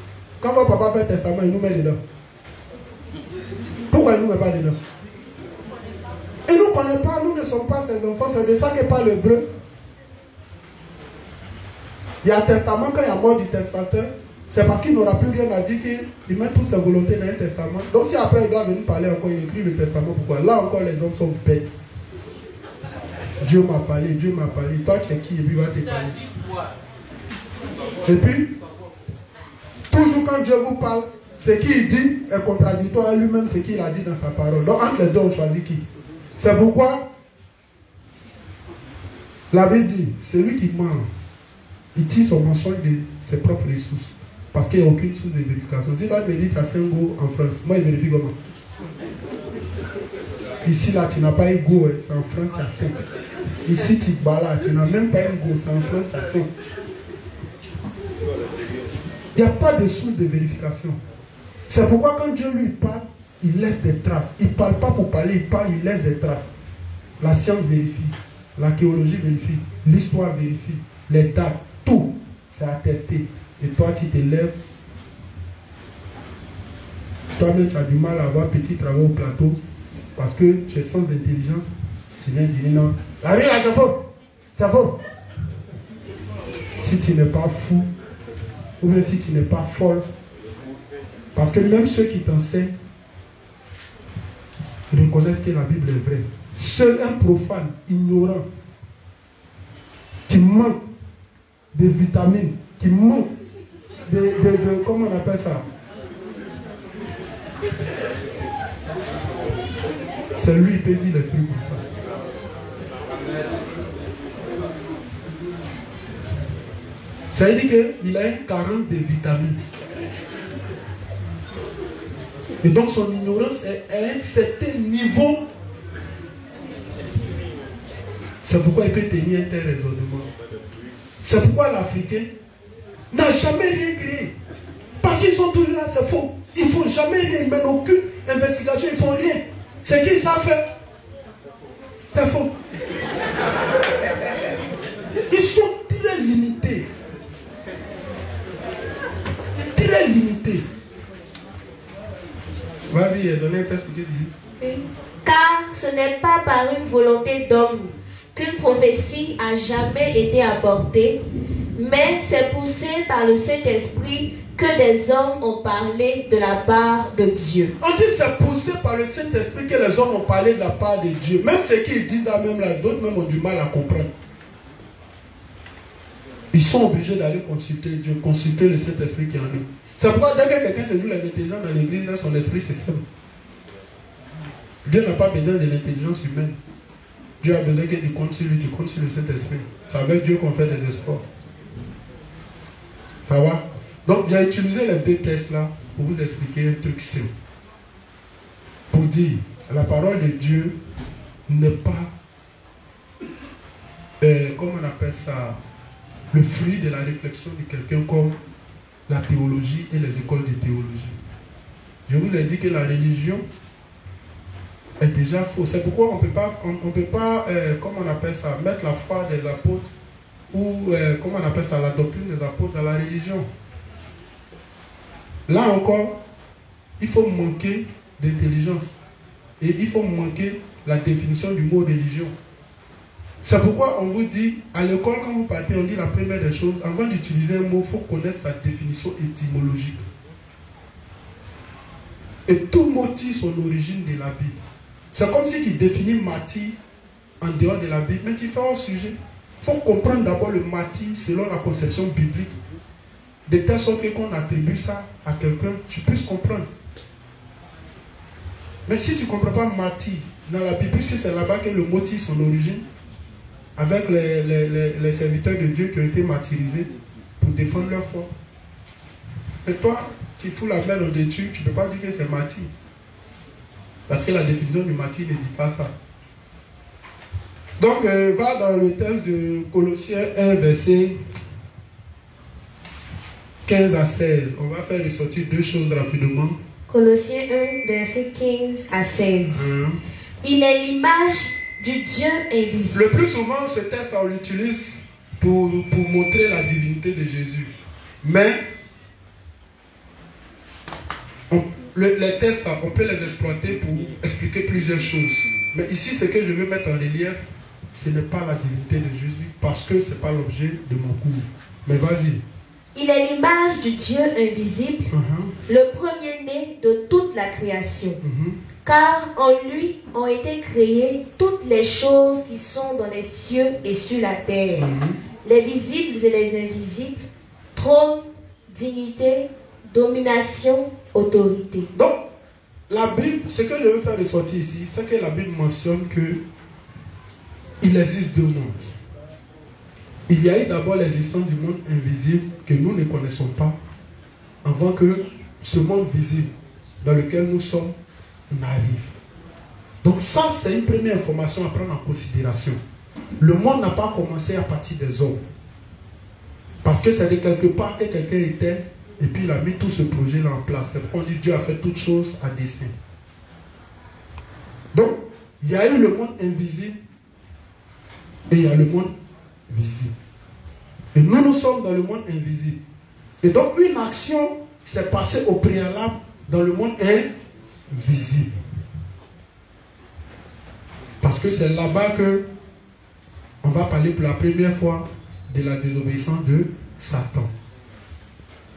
Quand votre papa fait un testament, il nous met dedans. Pourquoi il ne nous met pas dedans? Il ne nous connaît pas, nous ne sommes pas ses enfants. C'est de ça que parle l'hébreu. Il y a un testament, quand il y a mort du testateur, c'est parce qu'il n'aura plus rien à dire qu'il met toutes ses volontés dans un testament. Donc si après il doit venir parler encore, il écrit le testament. Pourquoi? Là encore les hommes sont bêtes. Dieu m'a parlé, Dieu m'a parlé. Toi tu es qui? Et puis il va te parler. Et puis, toujours quand Dieu vous parle, ce qu'il dit est contradictoire à lui-même, ce qu'il a dit dans sa parole. Donc entre les deux, on choisit qui? C'est pourquoi la Bible dit, celui qui ment, il tire son mensonge de ses propres ressources. Parce qu'il n'y a aucune source de vérification. Si toi tu me dis que tu as 5 go en France, moi je vérifie comment? Ici là, tu n'as pas un go, c'est en France tu as 5. Ici tu balades, tu n'as même pas un go, c'est en France tu as 5. Il n'y a pas de source de vérification. C'est pourquoi quand Dieu lui parle, il laisse des traces. Il ne parle pas pour parler, il parle, il laisse des traces. La science vérifie, l'archéologie vérifie, l'histoire vérifie, les dates, tout, c'est attesté. Et toi, tu te lèves. Toi-même, tu as du mal à avoir petit travail au plateau parce que tu es sans intelligence. Tu viens dire non. La vie là, c'est faux. C'est faux. Si tu n'es pas fou, ou bien si tu n'es pas folle, parce que même ceux qui t'enseignent reconnaissent que la Bible est vraie. Seul un profane, ignorant, qui manque de vitamines, qui manque de comment on appelle ça? C'est lui qui peut dire des trucs comme ça. Ça veut dire qu'il a une carence de vitamines. Et donc son ignorance est à un certain niveau. C'est pourquoi il peut tenir un tel raisonnement. C'est pourquoi l'Africain n'a jamais rien créé. Parce qu'ils sont tous là, c'est faux. Ils ne font jamais rien, ils mènent aucune investigation, ils ne font rien. C'est qu'ils savent faire. C'est faux. Ils sont très limités. Très limités. Vas-y, donnez un texte pour que tu dis. Car ce n'est pas par une volonté d'homme qu'une prophétie a jamais été apportée, mais c'est poussé par le Saint-Esprit que des hommes ont parlé de la part de Dieu. On dit c'est poussé par le Saint-Esprit que les hommes ont parlé de la part de Dieu. Même ceux qui disent là, même là, d'autres même ont du mal à comprendre. Ils sont obligés d'aller consulter Dieu, consulter le Saint-Esprit qui est en eux. C'est pourquoi dès que quelqu'un se joue l'intelligence dans l'église, là, son esprit c'est faible. Dieu n'a pas besoin de l'intelligence humaine. Dieu a besoin que tu comptes sur lui, tu comptes sur le Saint-Esprit. C'est avec Dieu qu'on fait des espoirs. Ça va? Donc j'ai utilisé les deux tests là pour vous expliquer un truc simple. Pour dire, la parole de Dieu n'est pas, comment on appelle ça, le fruit de la réflexion de quelqu'un comme la théologie et les écoles de théologie. Je vous ai dit que la religion est déjà fausse. C'est pourquoi on peut pas, comment on appelle ça, mettre la foi des apôtres ou, comment on appelle ça, la doctrine des apôtres dans la religion. Là encore, il faut manquer d'intelligence. Et il faut manquer la définition du mot religion. C'est pourquoi on vous dit, à l'école, quand vous partez, on dit la première des choses, avant d'utiliser un mot, il faut connaître sa définition étymologique. Et tout mot tire son origine de la Bible. C'est comme si tu définis martyr en dehors de la Bible, mais tu fais un sujet. Il faut comprendre d'abord le martyr selon la conception biblique, de telle sorte que quand on attribue ça à quelqu'un, tu puisses comprendre. Mais si tu ne comprends pas martyr dans la Bible, puisque c'est là-bas que le mot tire son origine, avec les serviteurs de Dieu qui ont été martyrisés pour défendre leur foi. Et toi, tu fous la main au-dessus, tu ne peux pas dire que c'est martyr. Parce que la définition du martyr ne dit pas ça. Donc, va dans le texte de Colossiens 1, verset 15 à 16. On va faire ressortir deux choses rapidement. Colossiens 1, verset 15 à 16. Il est l'image du Dieu invisible. Le plus souvent, ce texte, on l'utilise pour montrer la divinité de Jésus. Mais, les textes, on peut les exploiter pour expliquer plusieurs choses. Mais ici, ce que je veux mettre en relief, ce n'est pas la divinité de Jésus, parce que ce n'est pas l'objet de mon cours. Mais vas-y. Il est l'image du Dieu invisible, le premier-né de toute la création. Car en lui ont été créées toutes les choses qui sont dans les cieux et sur la terre, les visibles et les invisibles, trône, dignité, domination, autorité. Donc, la Bible, ce que je veux faire ressortir ici, c'est que la Bible mentionne que il existe deux mondes. Il y a eu d'abord l'existence du monde invisible que nous ne connaissons pas avant que ce monde visible dans lequel nous sommes n'arrive. Donc ça, c'est une première information à prendre en considération. Le monde n'a pas commencé à partir des hommes. Parce que c'est de quelque part que quelqu'un était et puis il a mis tout ce projet-là en place. C'est pourquoi on dit Dieu a fait toutes choses à dessein. Donc, il y a eu le monde invisible et il y a le monde visible. Et nous, nous sommes dans le monde invisible. Et donc, une action s'est passée au préalable dans le monde invisible. Parce que c'est là-bas que on va parler pour la première fois de la désobéissance de Satan.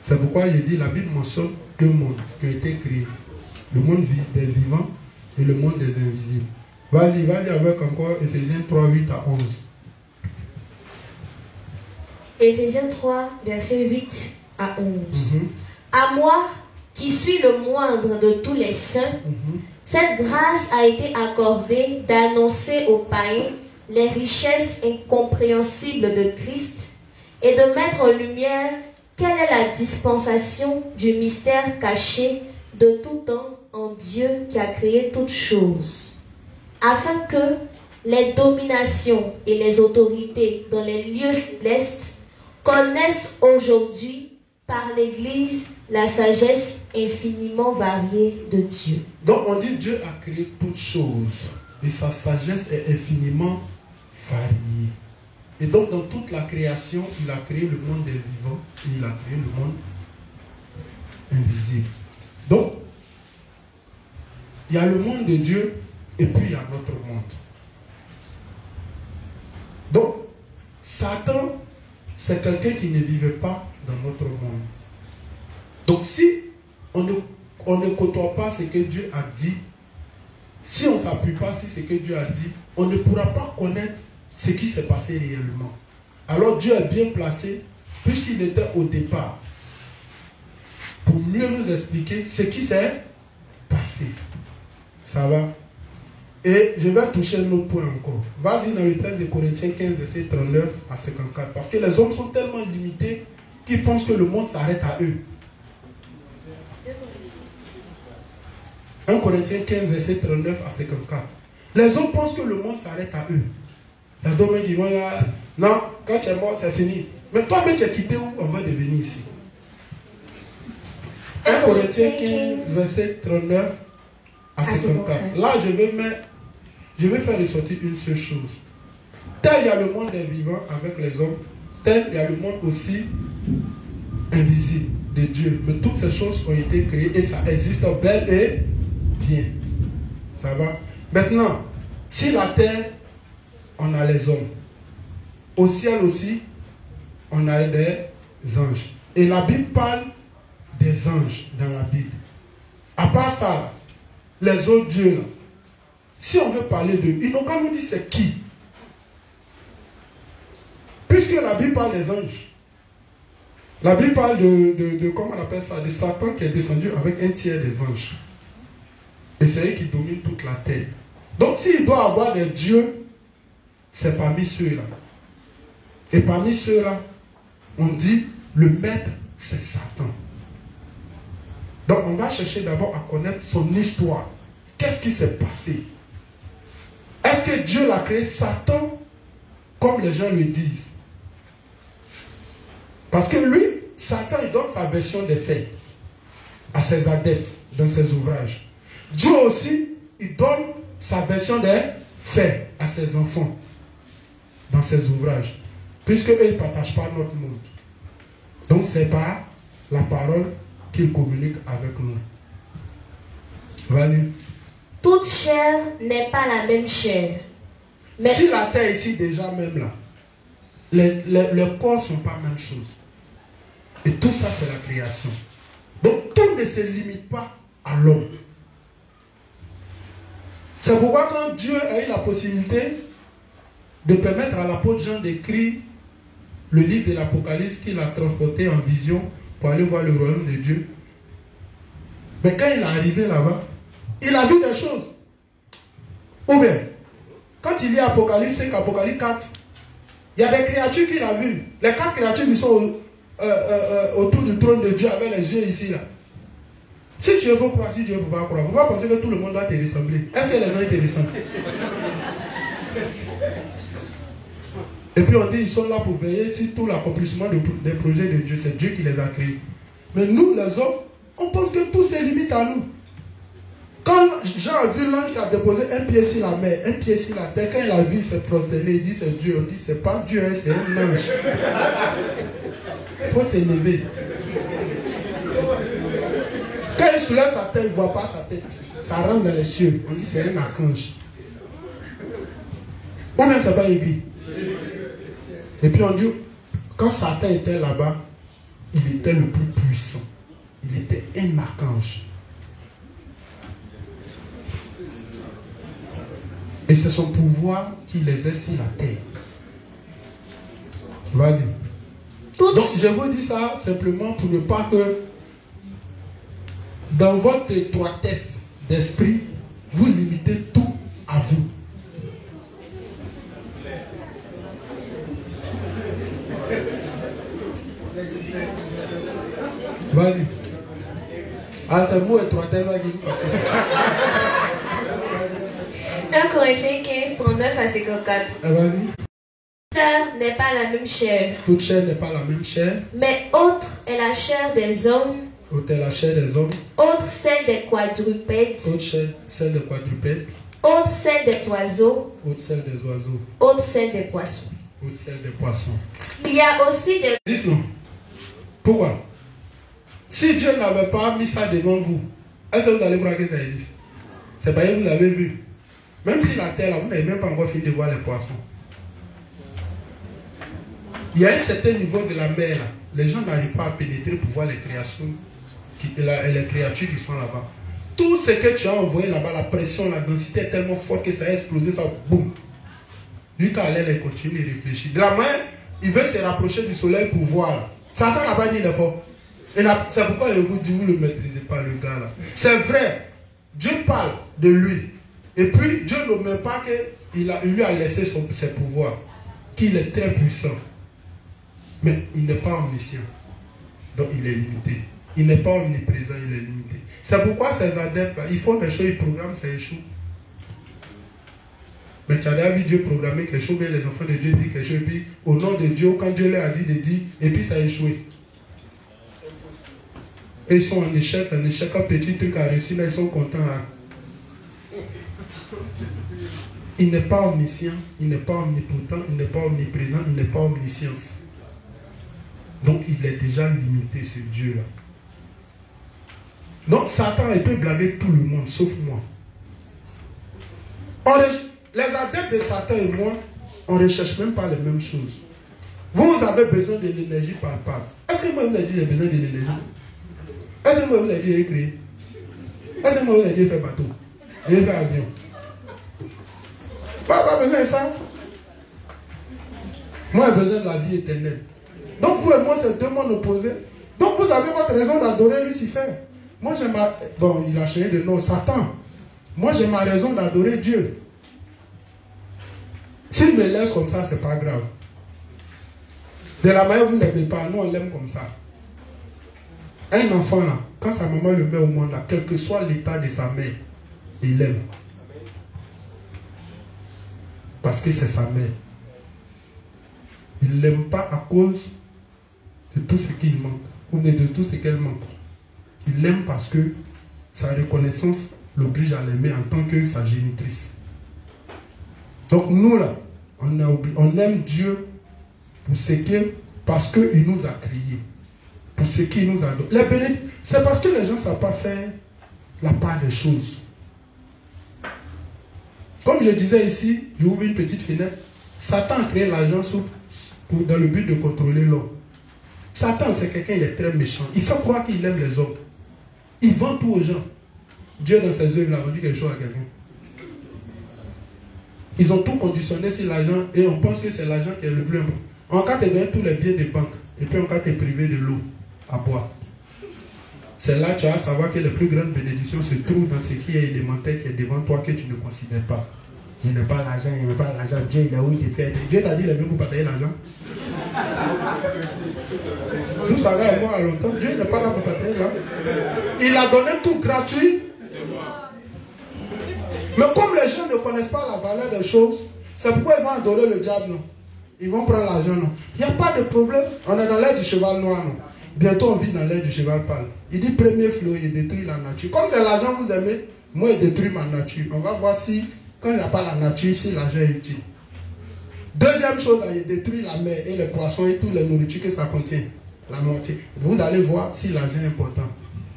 C'est pourquoi il dit, la Bible mentionne deux mondes qui ont été créés. Le monde des vivants et le monde des invisibles. Vas-y avec encore Ephésiens 3, 8 à 11. Ephésiens 3, verset 8 à 11. À moi, qui suis le moindre de tous les saints, cette grâce a été accordée d'annoncer aux païens les richesses incompréhensibles de Christ et de mettre en lumière quelle est la dispensation du mystère caché de tout temps en Dieu qui a créé toutes choses, afin que les dominations et les autorités dans les lieux célestes connaissent aujourd'hui par l'Église la sagesse infiniment variée de Dieu. Donc on dit Dieu a créé toutes choses et sa sagesse est infiniment variée. Et donc dans toute la création, il a créé le monde des vivants et il a créé le monde invisible. Donc, il y a le monde de Dieu et puis il y a notre monde. Donc, Satan, c'est quelqu'un qui ne vivait pas dans notre monde. Donc si on ne côtoie pas ce que Dieu a dit, si on ne s'appuie pas sur ce que Dieu a dit, on ne pourra pas connaître ce qui s'est passé réellement. Alors Dieu est bien placé, puisqu'il était au départ, pour mieux nous expliquer ce qui s'est passé. Ça va? Et je vais toucher un autre point encore. Vas-y dans le 13 de Corinthiens 15, verset 39 à 54. Parce que les hommes sont tellement limités qu'ils pensent que le monde s'arrête à eux. 1 Corinthiens 15, verset 39 à 54. Les hommes pensent que le monde s'arrête à eux. Il y a d'autres qui vont là. Non, quand tu es mort, c'est fini. Mais toi-même, tu es quitté où on va devenir ici. 1 Corinthiens 15, verset 39 à 54. Là, je vais faire ressortir une seule chose. Tel il y a le monde des vivants avec les hommes, tel il y a le monde aussi invisible de Dieu. Mais toutes ces choses ont été créées et ça existe bel et bien. Ça va? Maintenant, si la terre, on a les hommes. Au ciel aussi, on a des anges. Et la Bible parle des anges dans la Bible. À part ça, les autres dieux, là, si on veut parler d'eux, ils n'ont qu'à nous dire c'est qui. Puisque la Bible parle des anges. La Bible parle de comment on appelle ça, de Satan qui est descendu avec un tiers des anges. Et c'est eux qui dominent toute la terre. Donc s'il doit avoir des dieux, c'est parmi ceux-là. Et parmi ceux-là, on dit le maître, c'est Satan. Donc on va chercher d'abord à connaître son histoire. Qu'est-ce qui s'est passé? Est-ce que Dieu l'a créé Satan comme les gens le disent? Parce que lui, Satan, il donne sa version des faits à ses adeptes dans ses ouvrages. Dieu aussi, il donne sa version des faits à ses enfants dans ses ouvrages. Puisque eux, ils ne partagent pas notre monde. Donc, c'est par la parole qu'ils communiquent avec nous. Voilà. Toute chair n'est pas la même chair. Mais si la terre ici, déjà même là, les corps ne sont pas la même chose. Et tout ça, c'est la création. Donc, tout ne se limite pas à l'homme. C'est pourquoi quand Dieu a eu la possibilité de permettre à l'apôtre Jean d'écrire le livre de l'Apocalypse qu'il a transporté en vision pour aller voir le royaume de Dieu. Mais quand il est arrivé là-bas, il a vu des choses. Ou bien, quand il lit Apocalypse 5, Apocalypse 4, il y a des créatures qu'il a vues. Les 4 créatures qui sont autour du trône de Dieu avec les yeux ici là. Si tu veux croire, si tu ne veux pas croire, il ne faut pas penser que tout le monde doit te ressembler. Est-ce que les gens te ressemblent? Et puis on dit ils sont là pour veiller sur tout l'accomplissement des projets de Dieu. C'est Dieu qui les a créés. Mais nous, les hommes, on pense que tout se limite à nous. Quand Jean a vu l'ange qui a déposé un pied sur la mer, un pied sur la terre, quand il a vu, il s'est prosterné, il dit c'est Dieu. On dit c'est pas Dieu, c'est un ange. Il faut t'élever. Quand il soulève sa tête, il ne voit pas sa tête. Ça rentre dans les cieux. On dit c'est un archange. Ou bien c'est pas écrit. Et puis on dit, quand Satan était là-bas, il était le plus puissant. Il était un archange. Et c'est son pouvoir qui les exerce sur la terre. Vas-y. Donc je vous dis ça simplement pour ne pas que dans votre étroitesse d'esprit, vous limitez tout à vous. Vas-y. Ah, c'est vous étroitesse à qui vous fatigue. 1 Corinthiens 15, 39 à 54. Vas-y. Chair n'est pas la même chair. Toute chair n'est pas la même chair. Mais autre est la chair des hommes. Autre est la chair des hommes. Autre celle des quadrupèdes. Autre chair, celle des quadrupèdes. Autre celle des oiseaux. Autre celle des oiseaux. Autre celle des poissons. Autre celle des poissons. Il y a aussi des... Dis non. Pourquoi? Si Dieu n'avait pas mis ça devant vous, est-ce que vous allez croire que ça existe? C'est parce que vous l'avez vu. Même si la terre, là, vous n'avez même pas encore fini de voir les poissons. Il y a un certain niveau de la mer, là. Les gens n'arrivent pas à pénétrer pour voir les créations, les créatures qui sont là-bas. Tout ce que tu as envoyé là-bas, la pression, la densité est tellement forte que ça a explosé, ça boum. Lui, quand il allait continuer de réfléchir. De la main, il veut se rapprocher du soleil pour voir. Satan n'a pas dit il est fort. C'est pourquoi je vous dis, vous ne le maîtrisez pas, le gars là. C'est vrai, Dieu parle de lui. Et puis, Dieu ne met pas qu'il lui a laissé ses pouvoirs, qu'il est très puissant. Mais il n'est pas omniscient. Donc, il est limité. Il n'est pas omniprésent, il est limité. C'est pourquoi ces adeptes, ils font des choses, ils programment, ça échoue. Mais tu as déjà vu Dieu programmer quelque chose, mais les enfants de Dieu disent quelque chose, et puis au nom de Dieu, quand Dieu leur a dit de dire, et puis ça a échoué. Et ils sont en échec, un petit truc à réussir, là, ils sont contents. Hein. Il n'est pas omniscient, il n'est pas omnipotent, il n'est pas omniprésent, il n'est pas omniscience. Donc il est déjà limité, ce Dieu-là. Donc Satan, il peut blaguer tout le monde, sauf moi. Les adeptes de Satan et moi, on ne recherche même pas les mêmes choses. Vous avez besoin de l'énergie palpable. Est-ce que moi, vous avez dit j'ai besoin de l'énergie? Est-ce que moi, vous avez dit écrire? Est-ce que moi, vous avez dit faire bateau? Et faire avion? Pas besoin de ça. Moi, j'ai besoin de la vie éternelle. Donc, vous et moi, c'est deux mondes opposés. Donc, vous avez votre raison d'adorer Lucifer. Moi, j'ai ma... Bon, il a changé de nom, Satan. Moi, j'ai ma raison d'adorer Dieu. S'il me laisse comme ça, c'est pas grave. De la manière vous ne l'aimez pas, nous, on l'aime comme ça. Un enfant, là, quand sa maman le met au monde, là, quel que soit l'état de sa mère, il l'aime. Parce que c'est sa mère. Il ne l'aime pas à cause de tout ce qu'il manque, ou de tout ce qu'elle manque. Il l'aime parce que sa reconnaissance l'oblige à l'aimer en tant que sa génitrice. Donc nous là, on aime Dieu pour ce que, parce qu'il nous a créés, pour ce qu'il nous a donné. C'est parce que les gens ne savent pas faire la part des choses. Comme je disais ici, j'ouvre une petite fenêtre. Satan a créé l'argent dans le but de contrôler l'homme. Satan, c'est quelqu'un, il est très méchant. Il fait croire qu'il aime les hommes. Il vend tout aux gens. Dieu, dans ses œuvres, il a vendu quelque chose à quelqu'un. Ils ont tout conditionné sur l'argent et on pense que c'est l'argent qui est le plus important. En cas de donner tous les biens des banques et puis en cas de privé de l'eau à boire. C'est là que tu vas savoir que les plus grandes bénédictions se trouvent dans ce qui est élémentaire qui est devant toi que tu ne considères pas. Je n'ai pas l'argent, il n'ai pas l'argent. Dieu, il a où il te fait. Dieu t'a dit, il est venu pour partager l'argent. Nous, ça va moi à longtemps. Dieu n'est pas là pour partager l'argent. Il a donné tout gratuit. Mais comme les gens ne connaissent pas la valeur des choses, c'est pourquoi ils vont adorer le diable, non? Ils vont prendre l'argent, non? Il n'y a pas de problème. On est dans l'ère du cheval noir, non? Bientôt on vit dans l'ère du cheval pâle. Il dit premier flot, il détruit la nature. Comme c'est l'argent que vous aimez, moi il détruit ma nature. On va voir si, quand il n'y a pas la nature, si l'argent est utile. Deuxième chose, il détruit la mer et les poissons et toutes les nourritures que ça contient. La moitié. Vous allez voir si l'argent est important.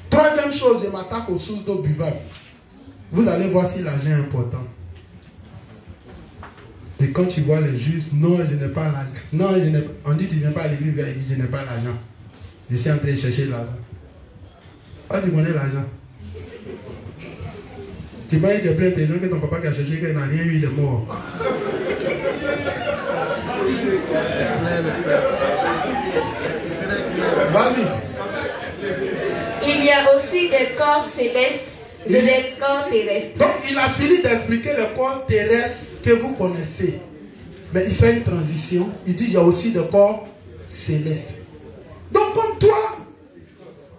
Troisième chose, je m'attaque aux sources d'eau buvable. Vous allez voir si l'argent est important. Et quand tu vois les justes, non, je n'ai pas l'argent. Non, je n'ai pas. On dit tu ne viens pas à l'église, je n'ai pas l'argent. Je suis en train de chercher l'argent. Ah, tu connais l'argent. Tu m'as dit que tu es plus intelligent que ton papa qui a cherché, qu'il n'a rien eu, il est mort. Vas-y. Il y a aussi des corps célestes et des corps terrestres. Donc il a fini d'expliquer le corps terrestre que vous connaissez. Mais il fait une transition. Il dit il y a aussi des corps célestes. Donc comme toi,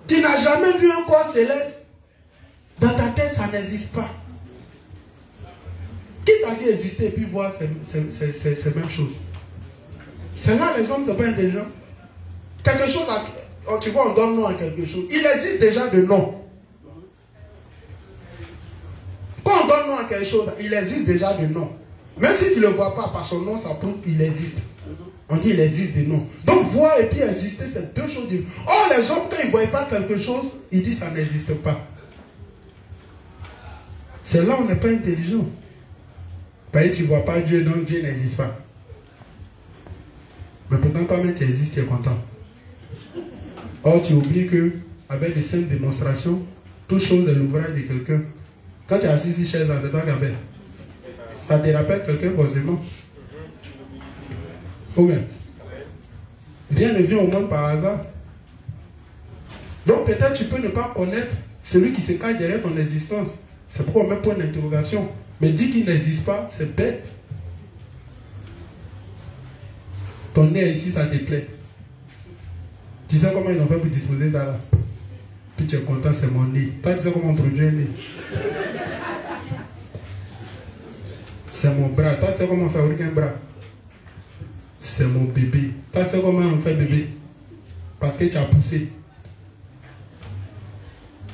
tu n'as jamais vu un corps céleste, dans ta tête ça n'existe pas. Qui t'a dit exister et puis voir ces mêmes choses? C'est là les hommes ne sont pas intelligents. Quelque chose, tu vois, on donne nom à quelque chose. Il existe déjà de nom. Quand on donne nom à quelque chose, il existe déjà de nom. Même si tu ne le vois pas par son nom, ça prouve qu'il existe. On dit il existe de nom. Donc voir et puis exister, c'est deux choses différentes. Or les hommes, quand ils ne voient pas quelque chose, ils disent ça n'existe pas. C'est là où on n'est pas intelligent. Parce que tu ne vois pas Dieu, donc Dieu n'existe pas. Mais pourtant, toi-même, tu existes, tu es content. Or, tu oublies qu'avec des simples démonstrations, toute chose est l'ouvrage de quelqu'un. Quand tu es assis ici, chaise, c'est toi qui as fait. Ça te rappelle quelqu'un forcément. Ou bien. Rien ne vient au monde par hasard. Donc peut-être tu peux ne pas connaître celui qui se cache derrière ton existence. C'est pourquoi on met point d'interrogation. Mais dis qu'il n'existe pas, c'est bête. Ton nez ici, ça te plaît. Tu sais comment ils ont fait pour disposer ça là? Puis tu es content, c'est mon nez. Toi, tu sais comment on produit un nez? C'est mon bras. Toi, tu sais comment on fabrique un bras? C'est mon bébé. Toi, tu sais comment on fait bébé? Parce que tu as poussé.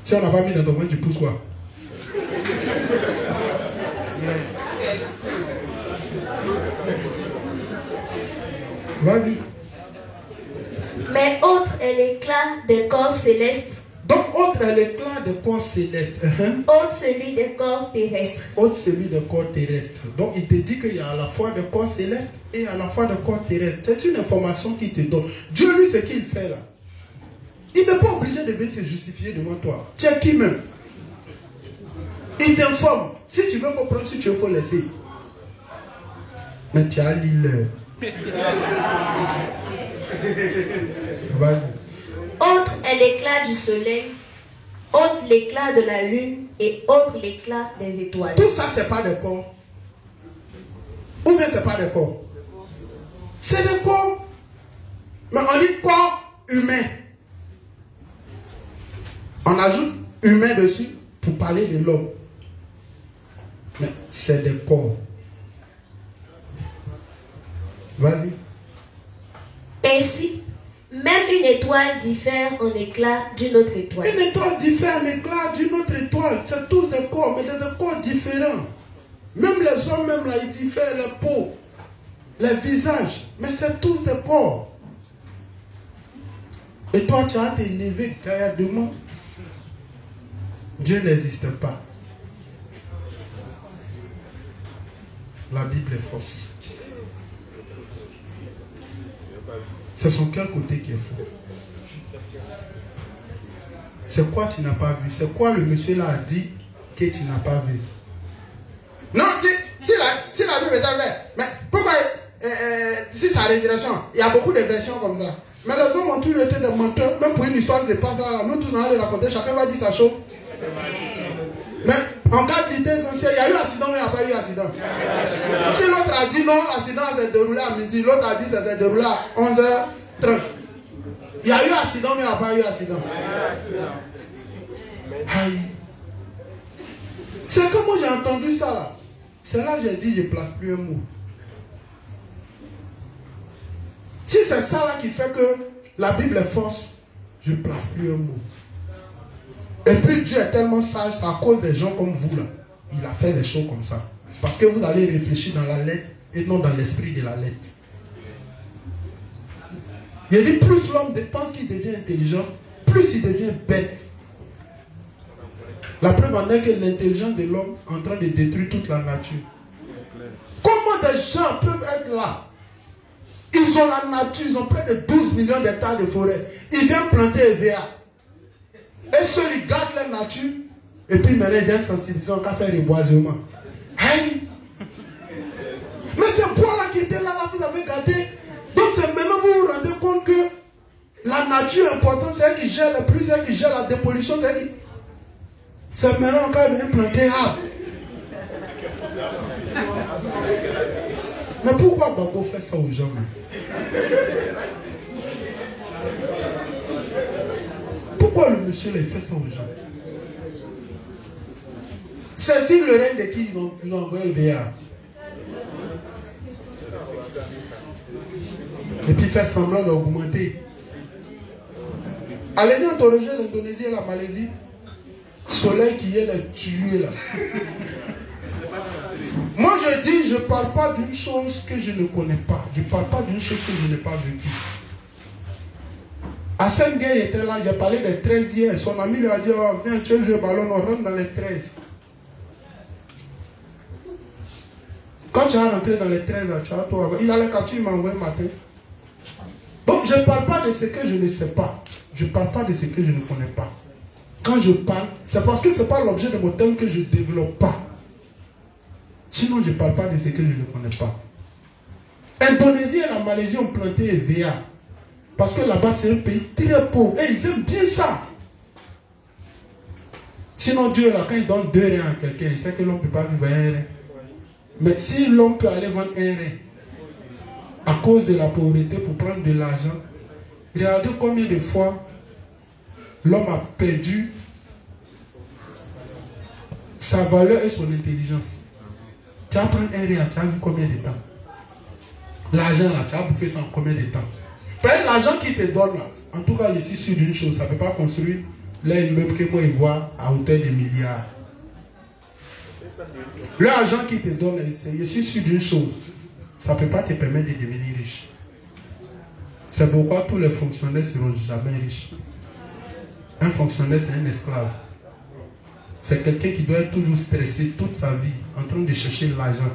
Si on n'a pas mis dans ton ventre, tu pousses quoi? Vas-y. Mais autre est l'éclat des corps célestes. Donc, autre est l'éclat des corps célestes. Autre celui des corps terrestres. Autre celui des corps terrestres. Donc, il te dit qu'il y a à la fois des corps célestes et à la fois des corps terrestres. C'est une information qu'il te donne. Dieu, lui, ce qu'il fait là, il n'est pas obligé de venir se justifier devant toi. Tu es qui même? Il t'informe. Si tu veux, il faut prendre. Si tu veux, il faut laisser. Mais tu as l'île. Vas-y. Autre est l'éclat du soleil, autre l'éclat de la lune et autre l'éclat des étoiles. Tout ça, c'est pas des corps. Ou bien c'est pas des corps. C'est des corps. Mais on dit corps humain. On ajoute humain dessus pour parler de l'homme. Mais c'est des corps. Vas-y. Ainsi, même une étoile diffère en éclat d'une autre étoile. Une étoile diffère en éclat d'une autre étoile. C'est tous des corps, mais des corps différents. Même les hommes, même là, ils diffèrent les peaux, les visages. Mais c'est tous des corps. Et toi, tu as été élevé derrière de moi. Dieu n'existe pas. La Bible est fausse. C'est son quel côté qui est faux? C'est quoi tu n'as pas vu? C'est quoi le monsieur là a dit que tu n'as pas vu? Non, si la Bible est vraie, mais pourquoi si c'est la résurrection, il y a beaucoup de versions comme ça. Mais les hommes ont toujours été des menteurs, même pour une histoire qui se passe là, nous tous on va le raconter, chacun va dire sa chose. Mais on garde l'idée ancienne, il y a eu accident, mais il n'y a pas eu accident. Si l'autre a dit non, l'accident s'est déroulé à midi, l'autre a dit ça s'est déroulé à 11h30. Il y a eu accident, mais il n'y a pas eu accident. Aïe. C'est comme moi j'ai entendu ça là. C'est là que j'ai dit je ne place plus un mot. Si c'est ça là qui fait que la Bible est fausse, je ne place plus un mot. Et puis Dieu est tellement sage, c'est à cause des gens comme vous là. Il a fait les choses comme ça. Parce que vous allez réfléchir dans la lettre et non dans l'esprit de la lettre. Il dit plus l'homme pense qu'il devient intelligent, plus il devient bête. La preuve en est que l'intelligence de l'homme est en train de détruire toute la nature. Comment des gens peuvent être là? Ils ont la nature, ils ont près de 12 millions d'hectares de forêt. Ils viennent planter EVA. Et ceux qui gardent leur nature, et puis maintenant ils viennent sensibiliser en cas faire reboisement. Aïe! Mais ce bois-là qui était là, vous avez gardé. Donc c'est maintenant vous vous rendez compte que la nature est importante, c'est elle qui gère le plus, c'est elle qui gère la dépollution, c'est elle qui... C'est maintenant quand ils viennent planter arbre. Mais pourquoi Babo fait ça aux gens? Pourquoi le monsieur là, il fait ça aux gens? Saisir le règne de qui ils l'ont envoyé VA. Et puis faire semblant d'augmenter. Allez-y interroger l'Indonésie et la Malaisie. Soleil qui est les tuer là. Moi je dis, je ne parle pas d'une chose que je ne connais pas. Je ne parle pas d'une chose que je n'ai pas vécue. Hassan Gay était là, il a parlé des 13 hier. Son ami lui a dit, oh, viens, tu veux jouer au ballon, on rentre dans les 13. Quand tu as rentré dans les 13, tu as toi, il a les captures, il m'a envoyé matin. Donc je ne parle pas de ce que je ne sais pas. Je ne parle pas de ce que je ne connais pas. Quand je parle, c'est parce que ce n'est pas l'objet de mon thème que je ne développe pas. Sinon, je ne parle pas de ce que je ne connais pas. Indonésie et la Malaisie ont planté EVA. Parce que là-bas, c'est un pays très pauvre. Et ils aiment bien ça. Sinon, Dieu, là, quand il donne 2 reins à quelqu'un, il sait que l'homme ne peut pas vivre un rein. Mais si l'homme peut aller vendre un rein à cause de la pauvreté pour prendre de l'argent, regardez combien de fois l'homme a perdu sa valeur et son intelligence. Tu vas prendre un rein, tu as vu combien de temps? L'argent là, tu as bouffé ça en combien de temps? L'argent qui te donne là, en tout cas, je suis sûr d'une chose, ça ne peut pas construire l'immeuble que moi je vois à hauteur de milliards. L'argent qui te donne, je suis sûr d'une chose, ça ne peut pas te permettre de devenir riche. C'est pourquoi tous les fonctionnaires ne seront jamais riches. Un fonctionnaire, c'est un esclave. C'est quelqu'un qui doit être toujours stressé toute sa vie, en train de chercher l'argent.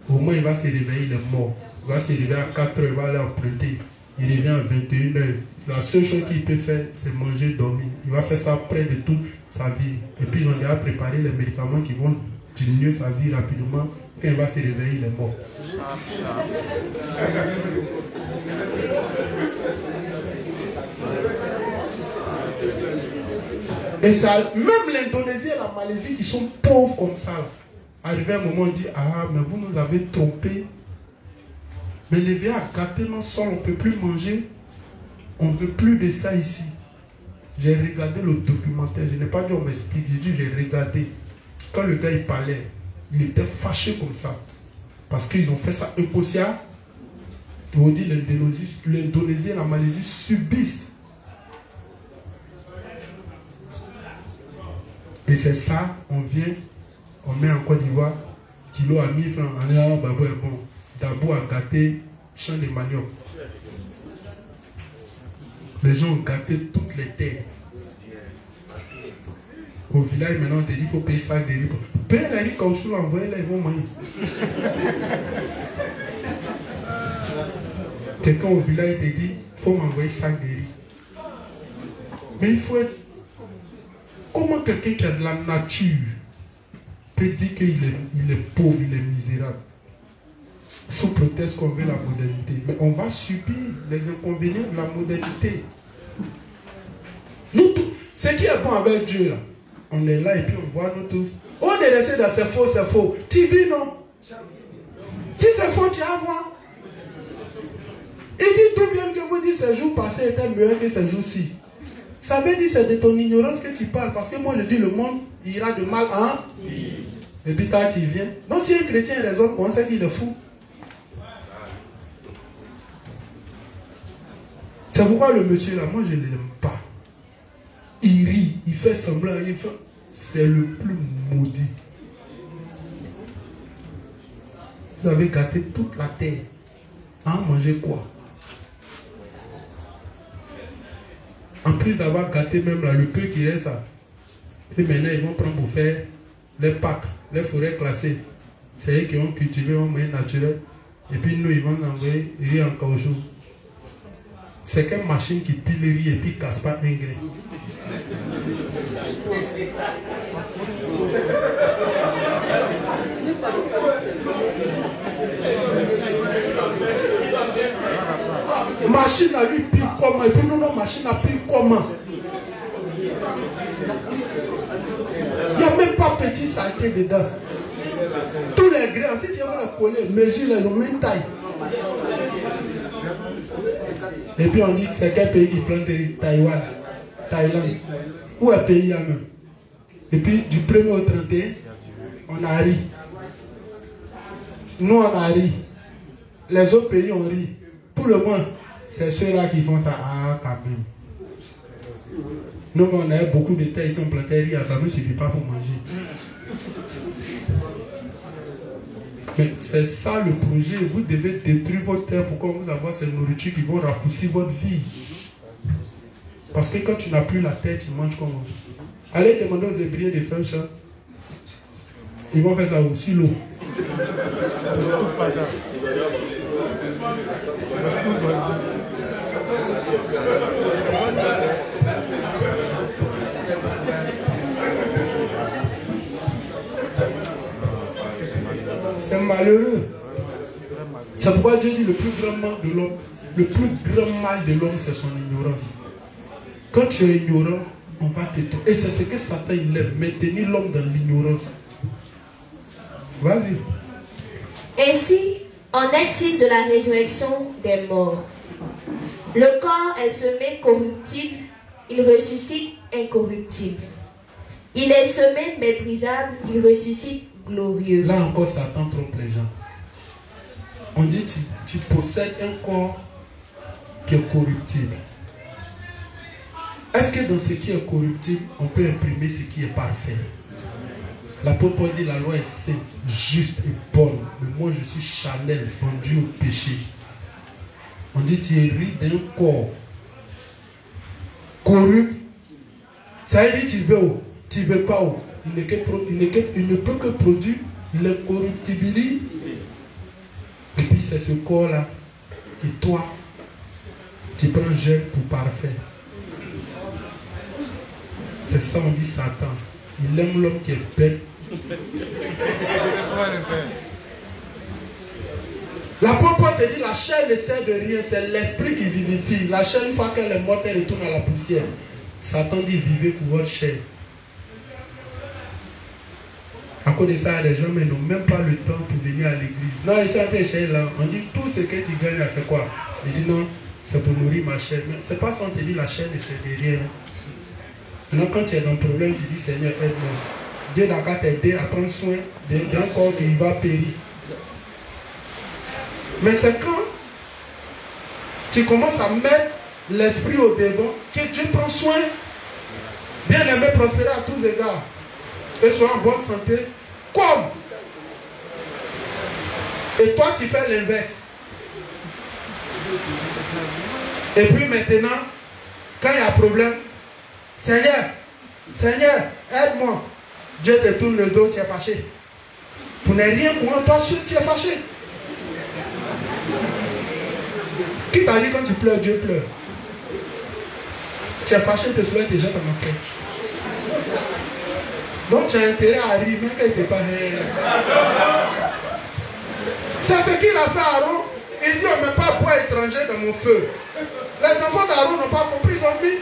Au moins, il va se réveiller, il est mort. Il va se réveiller à 4 heures, il va aller emprunter. Il revient à 21 heures. La seule chose qu'il peut faire, c'est manger, dormir. Il va faire ça près de toute sa vie. Et puis, on lui a préparé les médicaments qui vont diminuer sa vie rapidement. Quand il va se réveiller, il est mort. Et ça, même l'Indonésie et la Malaisie qui sont pauvres comme ça, là, arrivé un moment, on dit, ah, mais vous nous avez trompés. Mais les vieux à gâter nos sols, on ne peut plus manger. On ne veut plus de ça ici. J'ai regardé le documentaire. Je n'ai pas dit on m'explique. J'ai dit j'ai regardé. Quand le gars il parlait, il était fâché comme ça. Parce qu'ils ont fait ça impossible. On dit l'Indonésie et la Malaisie subissent. Et c'est ça, on vient, on met en Côte d'Ivoire, kilo à 1000 francs. On dit ah, Babou est bon. D'abord à gâter champ de manioc. Les gens ont gâté toutes les terres. Au village, maintenant, on te dit qu'il faut payer ça de riz. Payer les riz comme ça, envoyez-les, ils vont manger. Quelqu'un au village te dit qu'il faut m'envoyer ça de riz. Mais il faut être. Comment quelqu'un qui a de la nature peut dire qu'il est pauvre, il est misérable? Sous prétexte qu'on veut la modernité. Mais on va subir les inconvénients de la modernité. Nous tous, ce qui est bon avec Dieu, là, on est là et puis on voit nous tous. On est resté dans c'est faux, c'est faux. Tu vis, non? Si c'est faux, tu vas voir. Il dit tout bien que vous dites ces jours passés étaient meilleurs que ces jours-ci. Ça veut dire que c'est de ton ignorance que tu parles. Parce que moi je dis le monde ira de mal en. Et puis quand tu viens. Donc si un chrétien raisonne, on sait qu'il est fou. C'est pourquoi le monsieur là, moi je ne l'aime pas. Il rit, il fait semblant, c'est le plus maudit. Vous avez gâté toute la terre. À manger quoi? En plus d'avoir gâté même là, le peu qui reste là. Et maintenant ils vont prendre pour faire les packs, les forêts classées. C'est eux qui ont cultivé un moyen naturel. Et puis nous ils vont envoyer riz en caoutchouc. C'est qu'une machine qui pile le riz et puis casse pas un grain. Machine à lui pile comment? Et puis nous, nos machines à pile comment? Il n'y a même pas petit saleté dedans. Tous les grains, si tu veux les coller, mesure-les, ils même taille. Et puis on dit c'est quel pays qui plante Taïwan, Thaïlande. Où est le pays là même? Et puis du 1er au 31, on a ri. Nous on a ri. Les autres pays ont ri. Tout le monde, c'est ceux-là qui font ça. Ah, quand même. Nous on a beaucoup de terres, ils ont planté riz, ça ne suffit pas pour manger. Mais c'est ça le projet. Vous devez détruire votre terre pour qu'on vous avoir ces nourritures qui vont raccourcir votre vie. Parce que quand tu n'as plus la terre, tu manges comment? Allez demander aux Hébreux de faire ça. Ils vont faire ça aussi l'eau. C'est malheureux. C'est pourquoi Dieu dit le plus grand manque de l'homme, le plus grand mal de l'homme, c'est son ignorance. Quand tu es ignorant, on va te tromper. Et c'est ce que Satan il aime, maintenir l'homme dans l'ignorance. Vas-y. Ainsi, en est-il de la résurrection des morts? Le corps est semé corruptible, il ressuscite incorruptible. Il est semé méprisable, il ressuscite glorieux. Là encore, Satan trompe les gens. On dit tu possèdes un corps qui est corruptible. Est-ce que dans ce qui est corruptible, on peut imprimer ce qui est parfait? L'apôtre Paul dit la loi est sainte, juste et bonne. Mais moi je suis charnel, vendu au péché. On dit tu hérites d'un corps corrupt. Ça veut dire tu veux où? Tu veux pas où? Il ne peut que produire l'incorruptibilité. Et puis c'est ce corps-là que toi, tu prends jeune pour parfait. C'est ça on dit Satan. Il aime l'homme qui est bête. L'apôtre Paul te dit la chair ne sert de rien, c'est l'esprit qui vivifie. La chair, une fois qu'elle est morte, elle retourne à la poussière. Satan dit vivez pour votre chair. À cause de ça, les gens n'ont même pas le temps pour venir à l'église. Non, ils sont en train de chercher là. On dit tout ce que tu gagnes, c'est quoi? Il dit non, c'est pour nourrir ma chair. Mais c'est pas ça, on te dit la chair ne sert de rien. Maintenant, quand tu es dans le problème, tu dis Seigneur, aide-moi. Dieu n'a qu'à t'aider à prendre soin d'un corps qui va périr. Mais c'est quand tu commences à mettre l'esprit au devant que Dieu prend soin, bien aimé, prospérer à tous égards et soit en bonne santé, comme. Et toi, tu fais l'inverse. Et puis maintenant, quand il y a problème, Seigneur, aide-moi. Dieu te tourne le dos, tu es fâché. Pour ne rien pour toi, tu es fâché. Qui t'a dit quand tu pleures, Dieu pleure? Tu es fâché, te soulèves, te jettes en enfer. Donc tu as intérêt à rire, même quand il ne t'est pas réel. C'est ce qu'il a fait à Aaron. Il dit on ne met pas bois étranger dans mon feu. Les enfants d'Aaron n'ont pas compris, ils ont mis.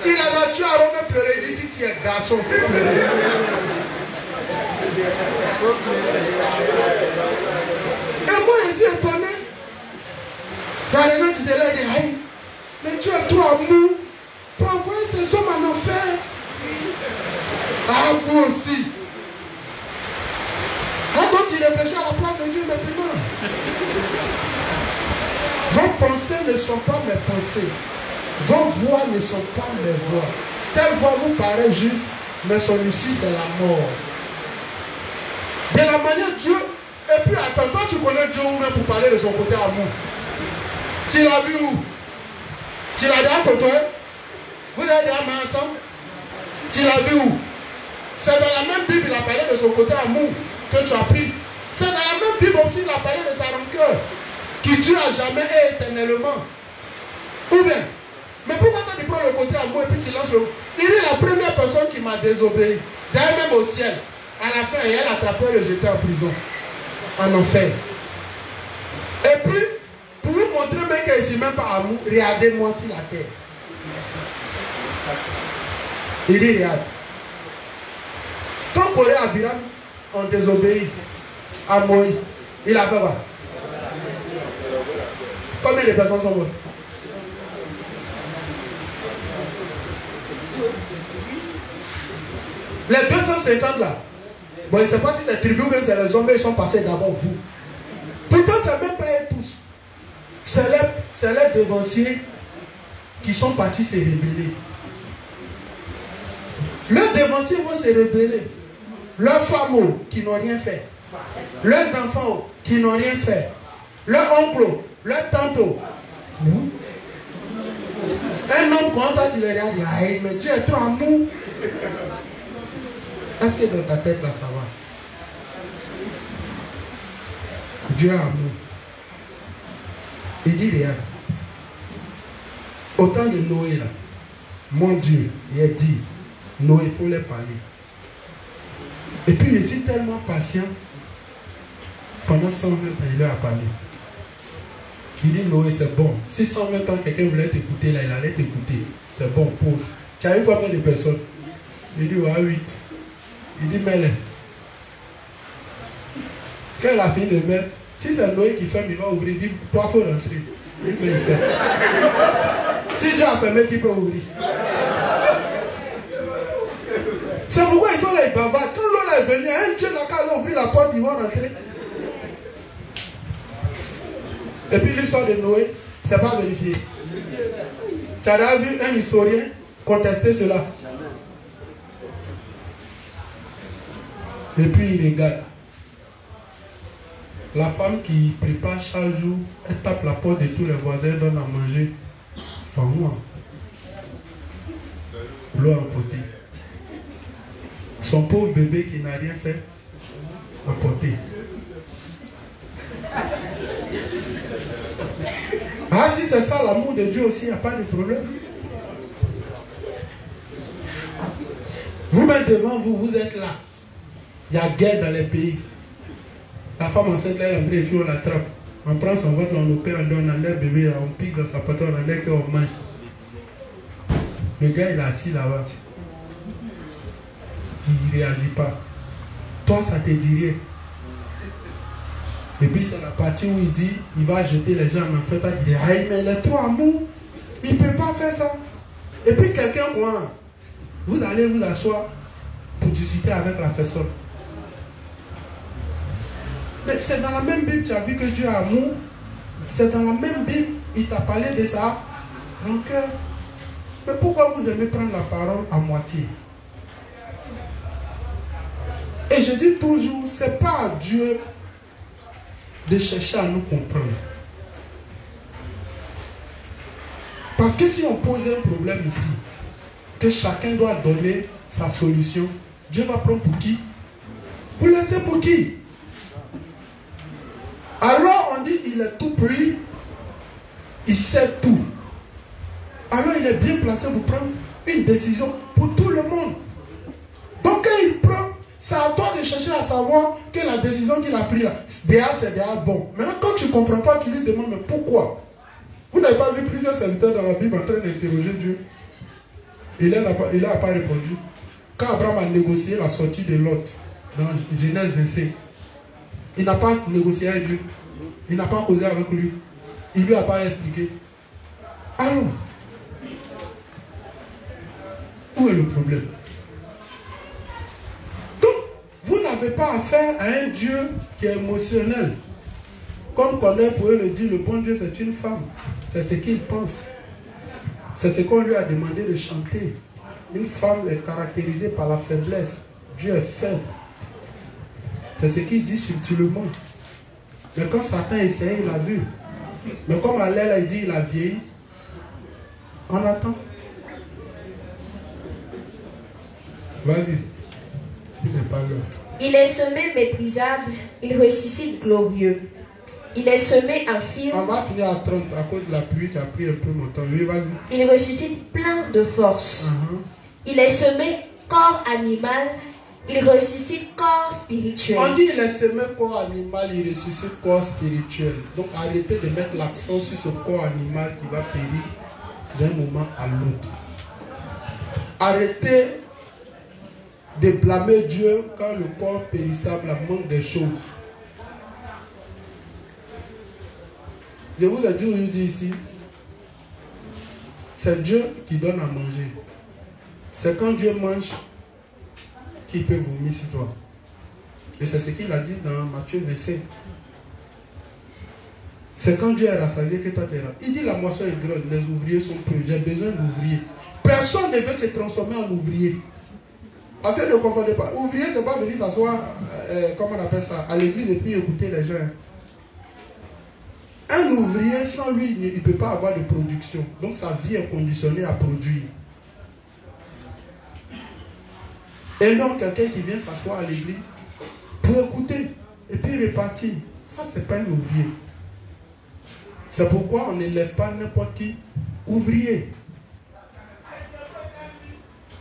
Il a tué Aaron de pleurer. Il dit si tu es garçon, tu peux pleurer. Et moi je suis étonné. Il y a des gens qui se lèvent et disent aïe, mais tu es trop amour pour envoyer ces hommes en enfer. Ah, vous aussi. Ah, donc tu réfléchis à la place de Dieu maintenant. Vos pensées ne sont pas mes pensées. Vos voix ne sont pas mes voix. Telle voix vous paraît juste, mais son issue c'est la mort. De la manière Dieu, et puis attends, toi tu connais Dieu ou même pour parler de son côté amour. Tu l'as vu où? Tu l'as déjà côtoyé? Vous avez déjà mis ensemble? Tu l'as vu où? C'est dans la même Bible il a parlé de son côté amour que tu as pris. C'est dans la même Bible aussi il a parlé de sa rancœur qui tue à jamais et éternellement. Ou bien, mais pourquoi toi tu prends le côté amour et puis tu lances le... Il est la première personne qui m'a désobéi. D'ailleurs même au ciel. À la fin, elle attrapait et le jetait en prison. En enfer. Et puis, pour vous montrer même qu'il n'est même pas amour, regardez-moi sur la terre. Il dit, regarde. Quand Corée et Abiram ont désobéi à Moïse, il a fait quoi? Combien de personnes sont mortes? Les 250 là, bon, je ne sais pas si c'est tribus ou bien c'est les hommes, ils sont passés d'abord vous. Pourtant, c'est même pas eux tous. C'est les devanciers qui sont partis se rébeller. Leurs devanciers vont se rébeller. Leurs femmes qui n'ont rien fait. Leurs enfants qui n'ont rien fait. Leurs oncles, leurs tantes. Un homme quand toi tu le regardes, aïe, mais tu es trop amour. Est-ce que dans ta tête là ça va? Dieu a amour. Il dit regarde. Au temps de Noé là, mon Dieu, il a dit, Noé, il faut les parler. Et puis il est tellement patient, pendant 120 ans, il leur a parlé. Il dit Noé, c'est bon. Si 120 ans quelqu'un voulait t'écouter, là, il allait t'écouter. C'est bon, pause. Tu as eu combien de personnes? Il dit, ouais, 8. Il dit, mets-les. Quand il a fini de mettre, si c'est Noé qui ferme, il va ouvrir. Il dit, toi, il faut rentrer. Il ferme. Si Dieu a fermé, qui peut ouvrir? C'est pourquoi ils sont là, ils bavardent. Quand l'eau est venue, un Dieu n'a qu'à ouvrir la porte, ils vont rentrer. Et puis l'histoire de Noé, c'est pas vérifié. Tu as vu un historien contester cela. Et puis il regarde. La femme qui prépare chaque jour, elle tape la porte de tous les voisins, elle donne à manger. Femme-moi. L'eau emportée. Son pauvre bébé qui n'a rien fait, emporté. Ah, si c'est ça l'amour de Dieu aussi, il n'y a pas de problème. Vous-même devant vous, vous êtes là. Il y a guerre dans les pays. La femme enceinte, là, elle est en train de fuir, on l'attrape. On prend son ventre, on opère, on enlève le bébé, on pique dans sa patte, on enlève qu'on mange. Le gars, il est assis là-bas. Il ne réagit pas. Toi, ça te dit rien. Et puis c'est la partie où il dit, il va jeter les gens en enfer. Il dit, aïe, mais il est trop amour. Il ne peut pas faire ça. Et puis quelqu'un, vous allez vous asseoir pour discuter avec la personne. Mais c'est dans la même Bible, tu as vu que Dieu a amour. C'est dans la même Bible, il t'a parlé de ça. Donc, mais pourquoi vous aimez prendre la parole à moitié? Et je dis toujours, ce n'est pas à Dieu de chercher à nous comprendre. Parce que si on pose un problème ici, que chacun doit donner sa solution, Dieu va prendre pour qui? Vous laissez pour qui? Alors on dit il est tout pris, il sait tout. Alors il est bien placé pour prendre une décision pour tout le monde. Donc quand il prend, c'est à toi de chercher à savoir que la décision qu'il a prise là, c'est déjà bon. Maintenant quand tu ne comprends pas, tu lui demandes mais pourquoi? Vous n'avez pas vu plusieurs serviteurs dans la Bible en train d'interroger Dieu? Il n'a pas répondu. Quand Abraham a négocié la sortie de Lot, dans Genèse 25, il n'a pas négocié avec Dieu. Il n'a pas causé avec lui. Il ne lui a pas expliqué. Alors, où est le problème? Donc, vous n'avez pas affaire à un Dieu qui est émotionnel. Comme Corneille pourrait le dire, le bon Dieu c'est une femme. C'est ce qu'il pense. C'est ce qu'on lui a demandé de chanter. Une femme est caractérisée par la faiblesse. Dieu est faible. C'est ce qu'il dit subtilement. Mais quand Satan essayait, il a vu. Mais comme Allèle a dit, il a vieilli. On attend. Vas-y. Il est semé méprisable, il ressuscite glorieux. Il est semé infirme. On va finir à 30 à cause de la pluie qui a pris un peu mon temps. Oui, vas-y. Il ressuscite plein de force. Il est semé corps animal. Il ressuscite corps spirituel. On dit il est semé corps animal, il ressuscite corps spirituel. Donc arrêtez de mettre l'accent sur ce corps animal qui va périr d'un moment à l'autre. Arrêtez de blâmer Dieu quand le corps périssable manque des choses. Je vous ai dit aujourd'hui ici, c'est Dieu qui donne à manger. C'est quand Dieu mange qu'il peut vomir sur toi. Et c'est ce qu'il a dit dans Matthieu 25. C'est quand Dieu est rassasié que toi tu es là. Il dit la moisson est grande, les ouvriers sont peu. J'ai besoin d'ouvriers. Personne ne veut se transformer en ouvrier. Parce que ne confondez pas. Ouvrier, c'est pas venir s'asseoir, comment on appelle ça, à l'église et puis écouter les gens. Un ouvrier, sans lui, il ne peut pas avoir de production. Donc sa vie est conditionnée à produire. Et donc quelqu'un qui vient s'asseoir à l'église pour écouter et puis repartir. Ça, ce n'est pas un ouvrier. C'est pourquoi on n'élève pas n'importe qui ouvrier.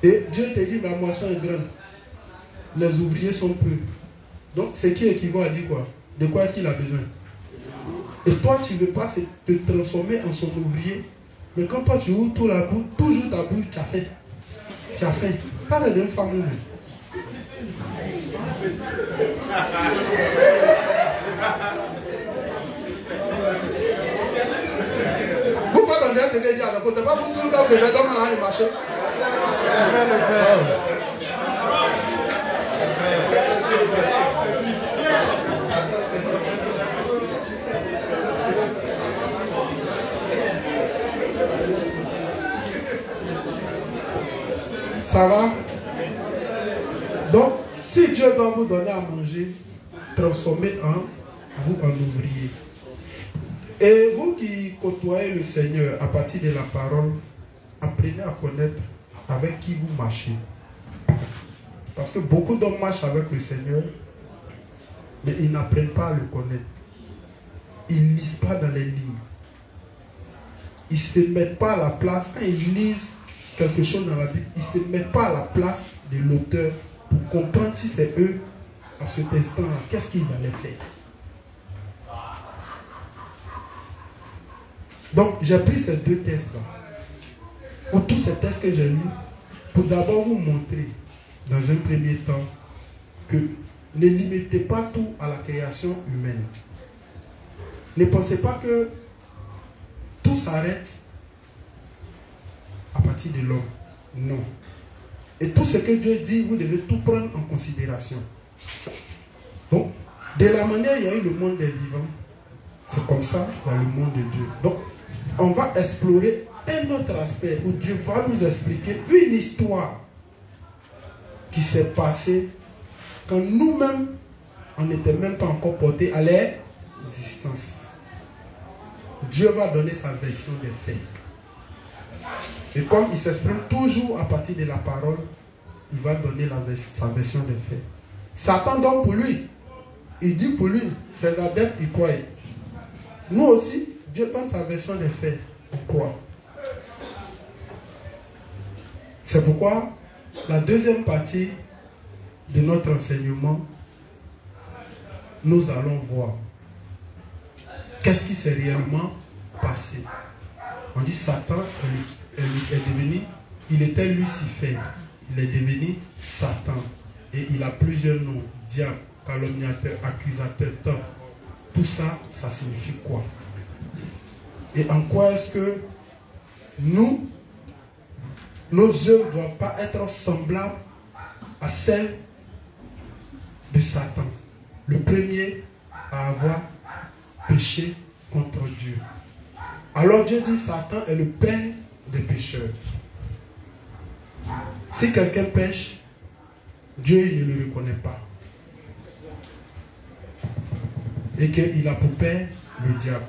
Et Dieu te dit la moisson est grande. Les ouvriers sont peu. Donc ce qui équivaut à dire quoi? De quoi est-ce qu'il a besoin? Et toi, tu ne veux pas te transformer en son ouvrier. Mais quand toi, tu ouvres toujours ta bouche, tu as faim. Tu as faim. Pas de deux femmes. Vous comprenez ce que je dis à la fois? Ce n'est pas pour tout le temps que vous devez dans le marché. Ça va? Donc, si Dieu doit vous donner à manger, transformez vous en ouvrier. Et vous qui côtoyez le Seigneur à partir de la parole, apprenez à connaître avec qui vous marchez. Parce que beaucoup d'hommes marchent avec le Seigneur, mais ils n'apprennent pas à le connaître. Ils ne lisent pas dans les lignes. Ils ne se mettent pas à la place. Quand ils lisent quelque chose dans la Bible, ils ne se mettent pas à la place de l'auteur pour comprendre si c'est eux, à cet instant-là, qu'est-ce qu'ils allaient faire. Donc, j'ai pris ces deux tests-là, ou tous ces tests que j'ai lus, pour d'abord vous montrer, dans un premier temps, que ne limitez pas tout à la création humaine. Ne pensez pas que tout s'arrête à partir de l'homme. Non. Et tout ce que Dieu dit, vous devez tout prendre en considération. Donc, de la manière il y a eu le monde des vivants, c'est comme ça il y a le monde de Dieu. Donc, on va explorer un autre aspect où Dieu va nous expliquer une histoire qui s'est passée quand nous-mêmes, on n'était même pas encore portés à l'existence. Dieu va donner sa version des faits. Et comme il s'exprime toujours à partir de la parole, il va donner sa version des faits. Satan donne pour lui. Il dit pour lui, ses adeptes, ils croient. Nous aussi, Dieu donne sa version des faits. On croit. C'est pourquoi la deuxième partie de notre enseignement, nous allons voir qu'est-ce qui s'est réellement passé. On dit Satan est devenu, il était Lucifer, il est devenu Satan. Et il a plusieurs noms, diable, calomniateur, accusateur, tort. Tout ça, ça signifie quoi? Et en quoi est-ce que nos œuvres ne doivent pas être semblables à celles de Satan? Le premier à avoir péché contre Dieu. Alors Dieu dit Satan est le père des pécheurs. Si quelqu'un pêche, Dieu il ne le reconnaît pas. Et qu'il a pour père le diable.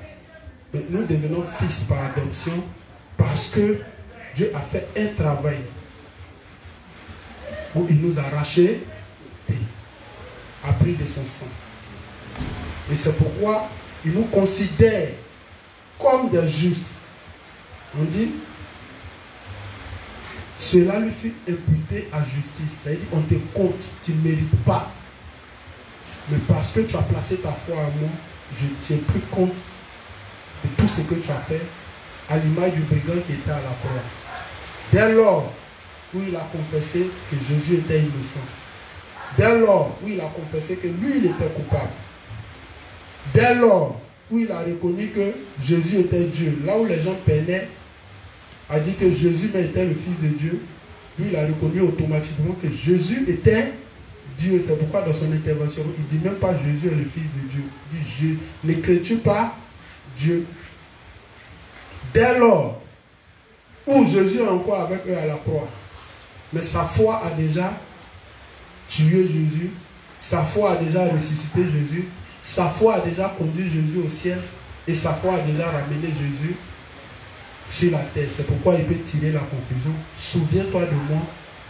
Mais nous devenons fils par adoption parce que Dieu a fait un travail où il nous a rachetés, a pris de son sang. Et c'est pourquoi il nous considère comme des justes. On dit, cela lui fut imputé à justice. C'est-à-dire, on te compte, tu ne mérites pas. Mais parce que tu as placé ta foi en moi, je tiens plus compte de tout ce que tu as fait, à l'image du brigand qui était à la croix. Dès lors où il a confessé que Jésus était innocent, dès lors où il a confessé que lui, il était coupable, dès lors où il a reconnu que Jésus était Dieu, là où les gens peinaient à dire que Jésus était le Fils de Dieu, lui, il a reconnu automatiquement que Jésus était Dieu. C'est pourquoi dans son intervention, il ne dit même pas Jésus est le Fils de Dieu. Il dit, ne crains-tu pas Dieu? Dès lors où Jésus est encore avec eux à la croix, mais sa foi a déjà tué Jésus, sa foi a déjà ressuscité Jésus, sa foi a déjà conduit Jésus au ciel et sa foi a déjà ramené Jésus sur la terre. C'est pourquoi il peut tirer la conclusion. Souviens-toi de moi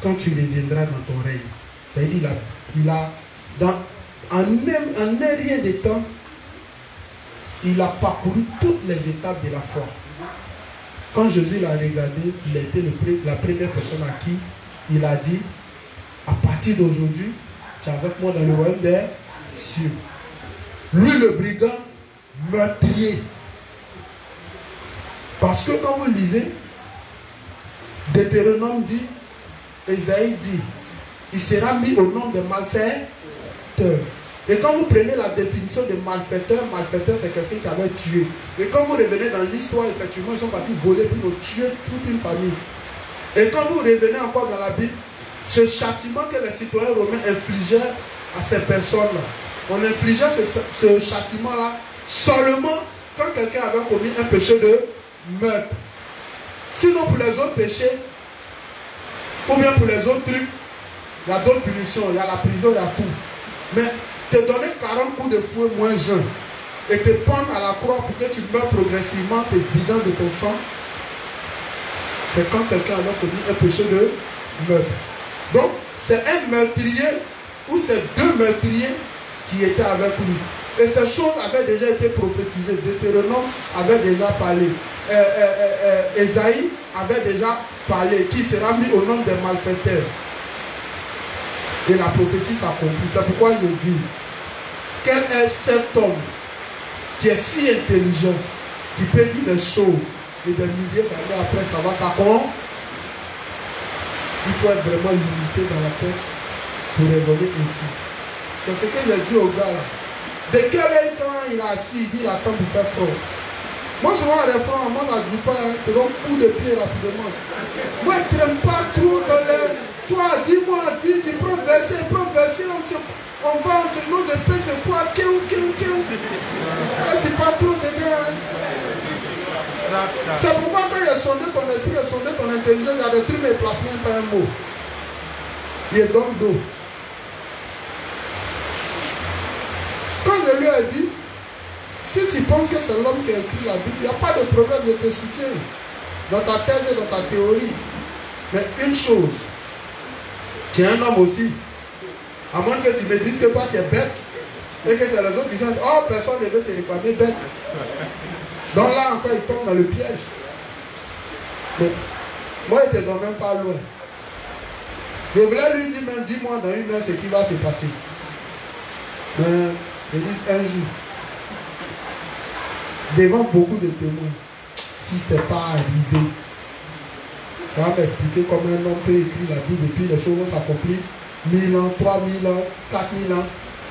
quand tu reviendras dans ton règne. C'est-à-dire en un rien de temps, il a parcouru toutes les étapes de la foi. Quand Jésus l'a regardé, il a été la première personne à qui il a dit, à partir d'aujourd'hui, tu es avec moi dans le royaume des cieux. Lui, le brigand, meurtrier. Parce que quand vous lisez, Deutéronome dit, Ésaïe dit, il sera mis au nom des malfaiteurs. Et quand vous prenez la définition de malfaiteur, malfaiteur c'est quelqu'un qui avait tué. Et quand vous revenez dans l'histoire, effectivement, ils sont partis voler pour nous tuer toute une famille. Et quand vous revenez encore dans la Bible, ce châtiment que les citoyens romains infligeaient à ces personnes-là, on infligeait ce châtiment-là seulement quand quelqu'un avait commis un péché de meurtre. Sinon, pour les autres péchés, ou bien pour les autres trucs, il y a d'autres punitions, il y a la prison, il y a tout. Mais te donner 40 coups de fouet moins 1 et te pendre à la croix pour que tu meurs progressivement, te vidant de ton sang, c'est quand quelqu'un a commis un péché de meurtre. Donc, c'est un meurtrier ou c'est deux meurtriers qui étaient avec lui. Et ces choses avaient déjà été prophétisées. Deutéronome avait déjà parlé. Ésaïe avait déjà parlé. Qui sera mis au nom des malfaiteurs. Et la prophétie s'accomplit. C'est pourquoi il me dit, quel est cet homme qui est si intelligent, qui peut dire des choses et des milliers d'années après ça va s'accomplir? Il faut être vraiment limité dans la tête pour raisonner ainsi. C'est ce que j'ai dit au gars là. De quel œil quand il est assis, il dit il attend pour faire front. Moi souvent à refrain, moi ça ne dit pas, hein, te donne coup de pied rapidement. Moi je ne traîne pas trop dans les... Toi dis-moi, tu prends verset, on va, nos épées se croient, c'est pas trop dedans. Hein. C'est pourquoi quand il a sondé ton esprit, il a sondé ton intelligence, il a détruit mes placements par un mot. Il est dans le dos. Quand je lui ai dit, si tu penses que c'est l'homme qui a écrit la Bible, il n'y a pas de problème, je te soutiens dans ta thèse et dans ta théorie. Mais une chose, tu es un homme aussi. À moins que tu me dises que toi tu es bête et que c'est les autres qui sont oh, personne ne veut se réclamer bête. Donc là encore, il tombe dans le piège. Mais moi, il ne te donne même pas loin. Je voulais lui dire, même dis-moi dans une heure ce qui va se passer. Mais il dit un jour, devant beaucoup de témoins, si ce n'est pas arrivé, tu vas m'expliquer comment un homme peut écrire la Bible et puis les choses vont s'accomplir 1000 ans, 3000 ans, 4000 ans.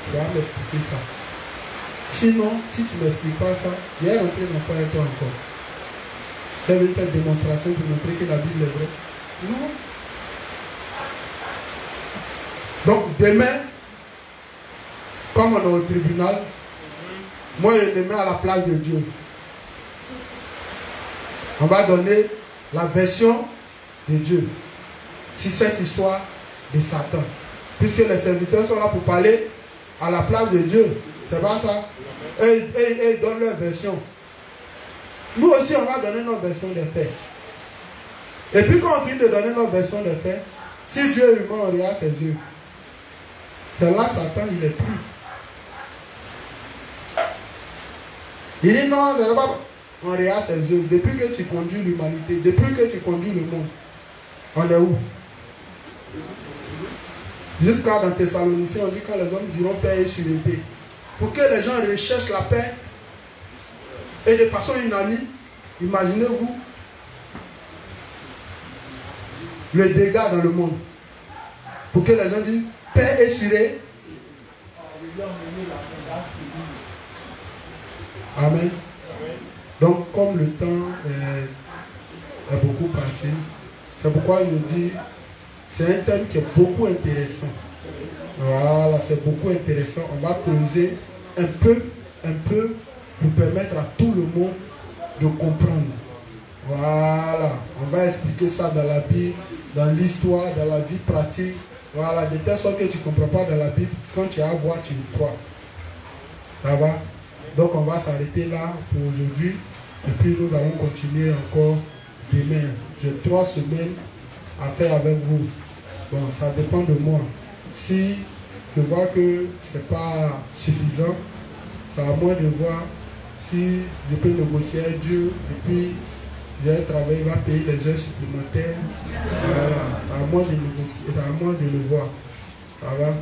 Tu vas m'expliquer ça. Sinon, si tu ne m'expliques pas ça, il est rentré dans quoi toi encore. Elle veut faire une démonstration pour montrer que la Bible est vraie. Non. Donc demain, comme on est au tribunal, moi je me mets à la place de Dieu. On va donner la version de Dieu sur cette histoire de Satan. Puisque les serviteurs sont là pour parler à la place de Dieu. C'est pas ça? Et ils donnent leur version. Nous aussi, on va donner notre version des faits. Et puis quand on finit de donner notre version des faits, si Dieu est humain, on regarde ses œuvres. C'est là Satan, il est pris. Il dit non, c'est pas... On regarde ses œuvres. Depuis que tu conduis l'humanité, depuis que tu conduis le monde, on est où? Jusqu'à dans Thessaloniciens, on dit quand les hommes diront paix et sûreté. Pour que les gens recherchent la paix et de façon unanime, imaginez-vous le dégât dans le monde. Pour que les gens disent paix et sûreté. Amen. Donc, comme le temps est beaucoup parti, c'est pourquoi il nous dit, c'est un thème qui est beaucoup intéressant. Voilà, c'est beaucoup intéressant. On va creuser un peu, pour permettre à tout le monde de comprendre. Voilà, on va expliquer ça dans la Bible, dans l'histoire, dans la vie pratique. Voilà, de telle sorte que tu ne comprends pas dans la Bible, quand tu as à voir, tu le crois. Ça va? Donc on va s'arrêter là pour aujourd'hui. Et puis nous allons continuer encore demain. J'ai 3 semaines à faire avec vous. Bon, ça dépend de moi. Si je vois que ce n'est pas suffisant, c'est à moi de voir si je peux négocier avec Dieu. Et puis, j'ai travaillé, il va payer les heures supplémentaires. Voilà, c'est à moi de négocier, c'est à moi de le voir. Ça va?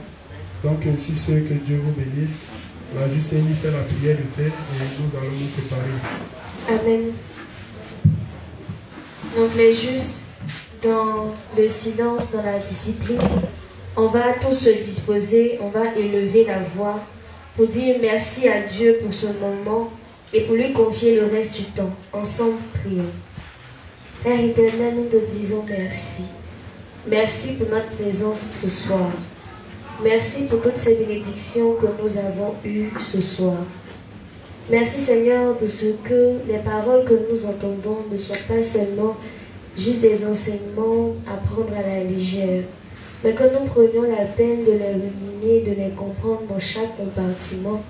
Donc, aussi ceux que Dieu vous bénisse. On a juste fait la prière de fait et nous allons nous séparer. Amen. Donc les justes, dans le silence, dans la discipline, on va tous se disposer, on va élever la voix pour dire merci à Dieu pour ce moment et pour lui confier le reste du temps. Ensemble, prions. Père éternel, nous te disons merci. Merci pour notre présence ce soir. Merci pour toutes ces bénédictions que nous avons eues ce soir. Merci Seigneur de ce que les paroles que nous entendons ne soient pas seulement juste des enseignements à prendre à la légère, mais que nous prenions la peine de les ruminer, de les comprendre dans chaque compartiment,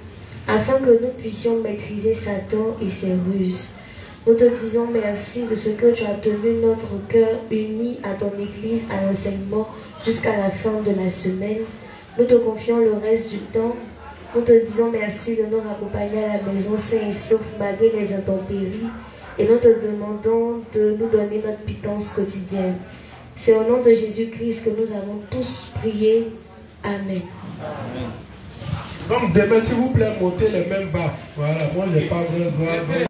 afin que nous puissions maîtriser Satan et ses ruses. Nous te disons merci de ce que tu as tenu notre cœur uni à ton Église, à l'enseignement, jusqu'à la fin de la semaine. Nous te confions le reste du temps. Nous te disons merci de nous raccompagner à la maison sain et sauf malgré les intempéries. Et nous te demandons de nous donner notre pitance quotidienne. C'est au nom de Jésus-Christ que nous avons tous prié. Amen. Donc demain, s'il vous plaît, montez les mêmes baffes. Voilà, moi je n'ai pas besoin.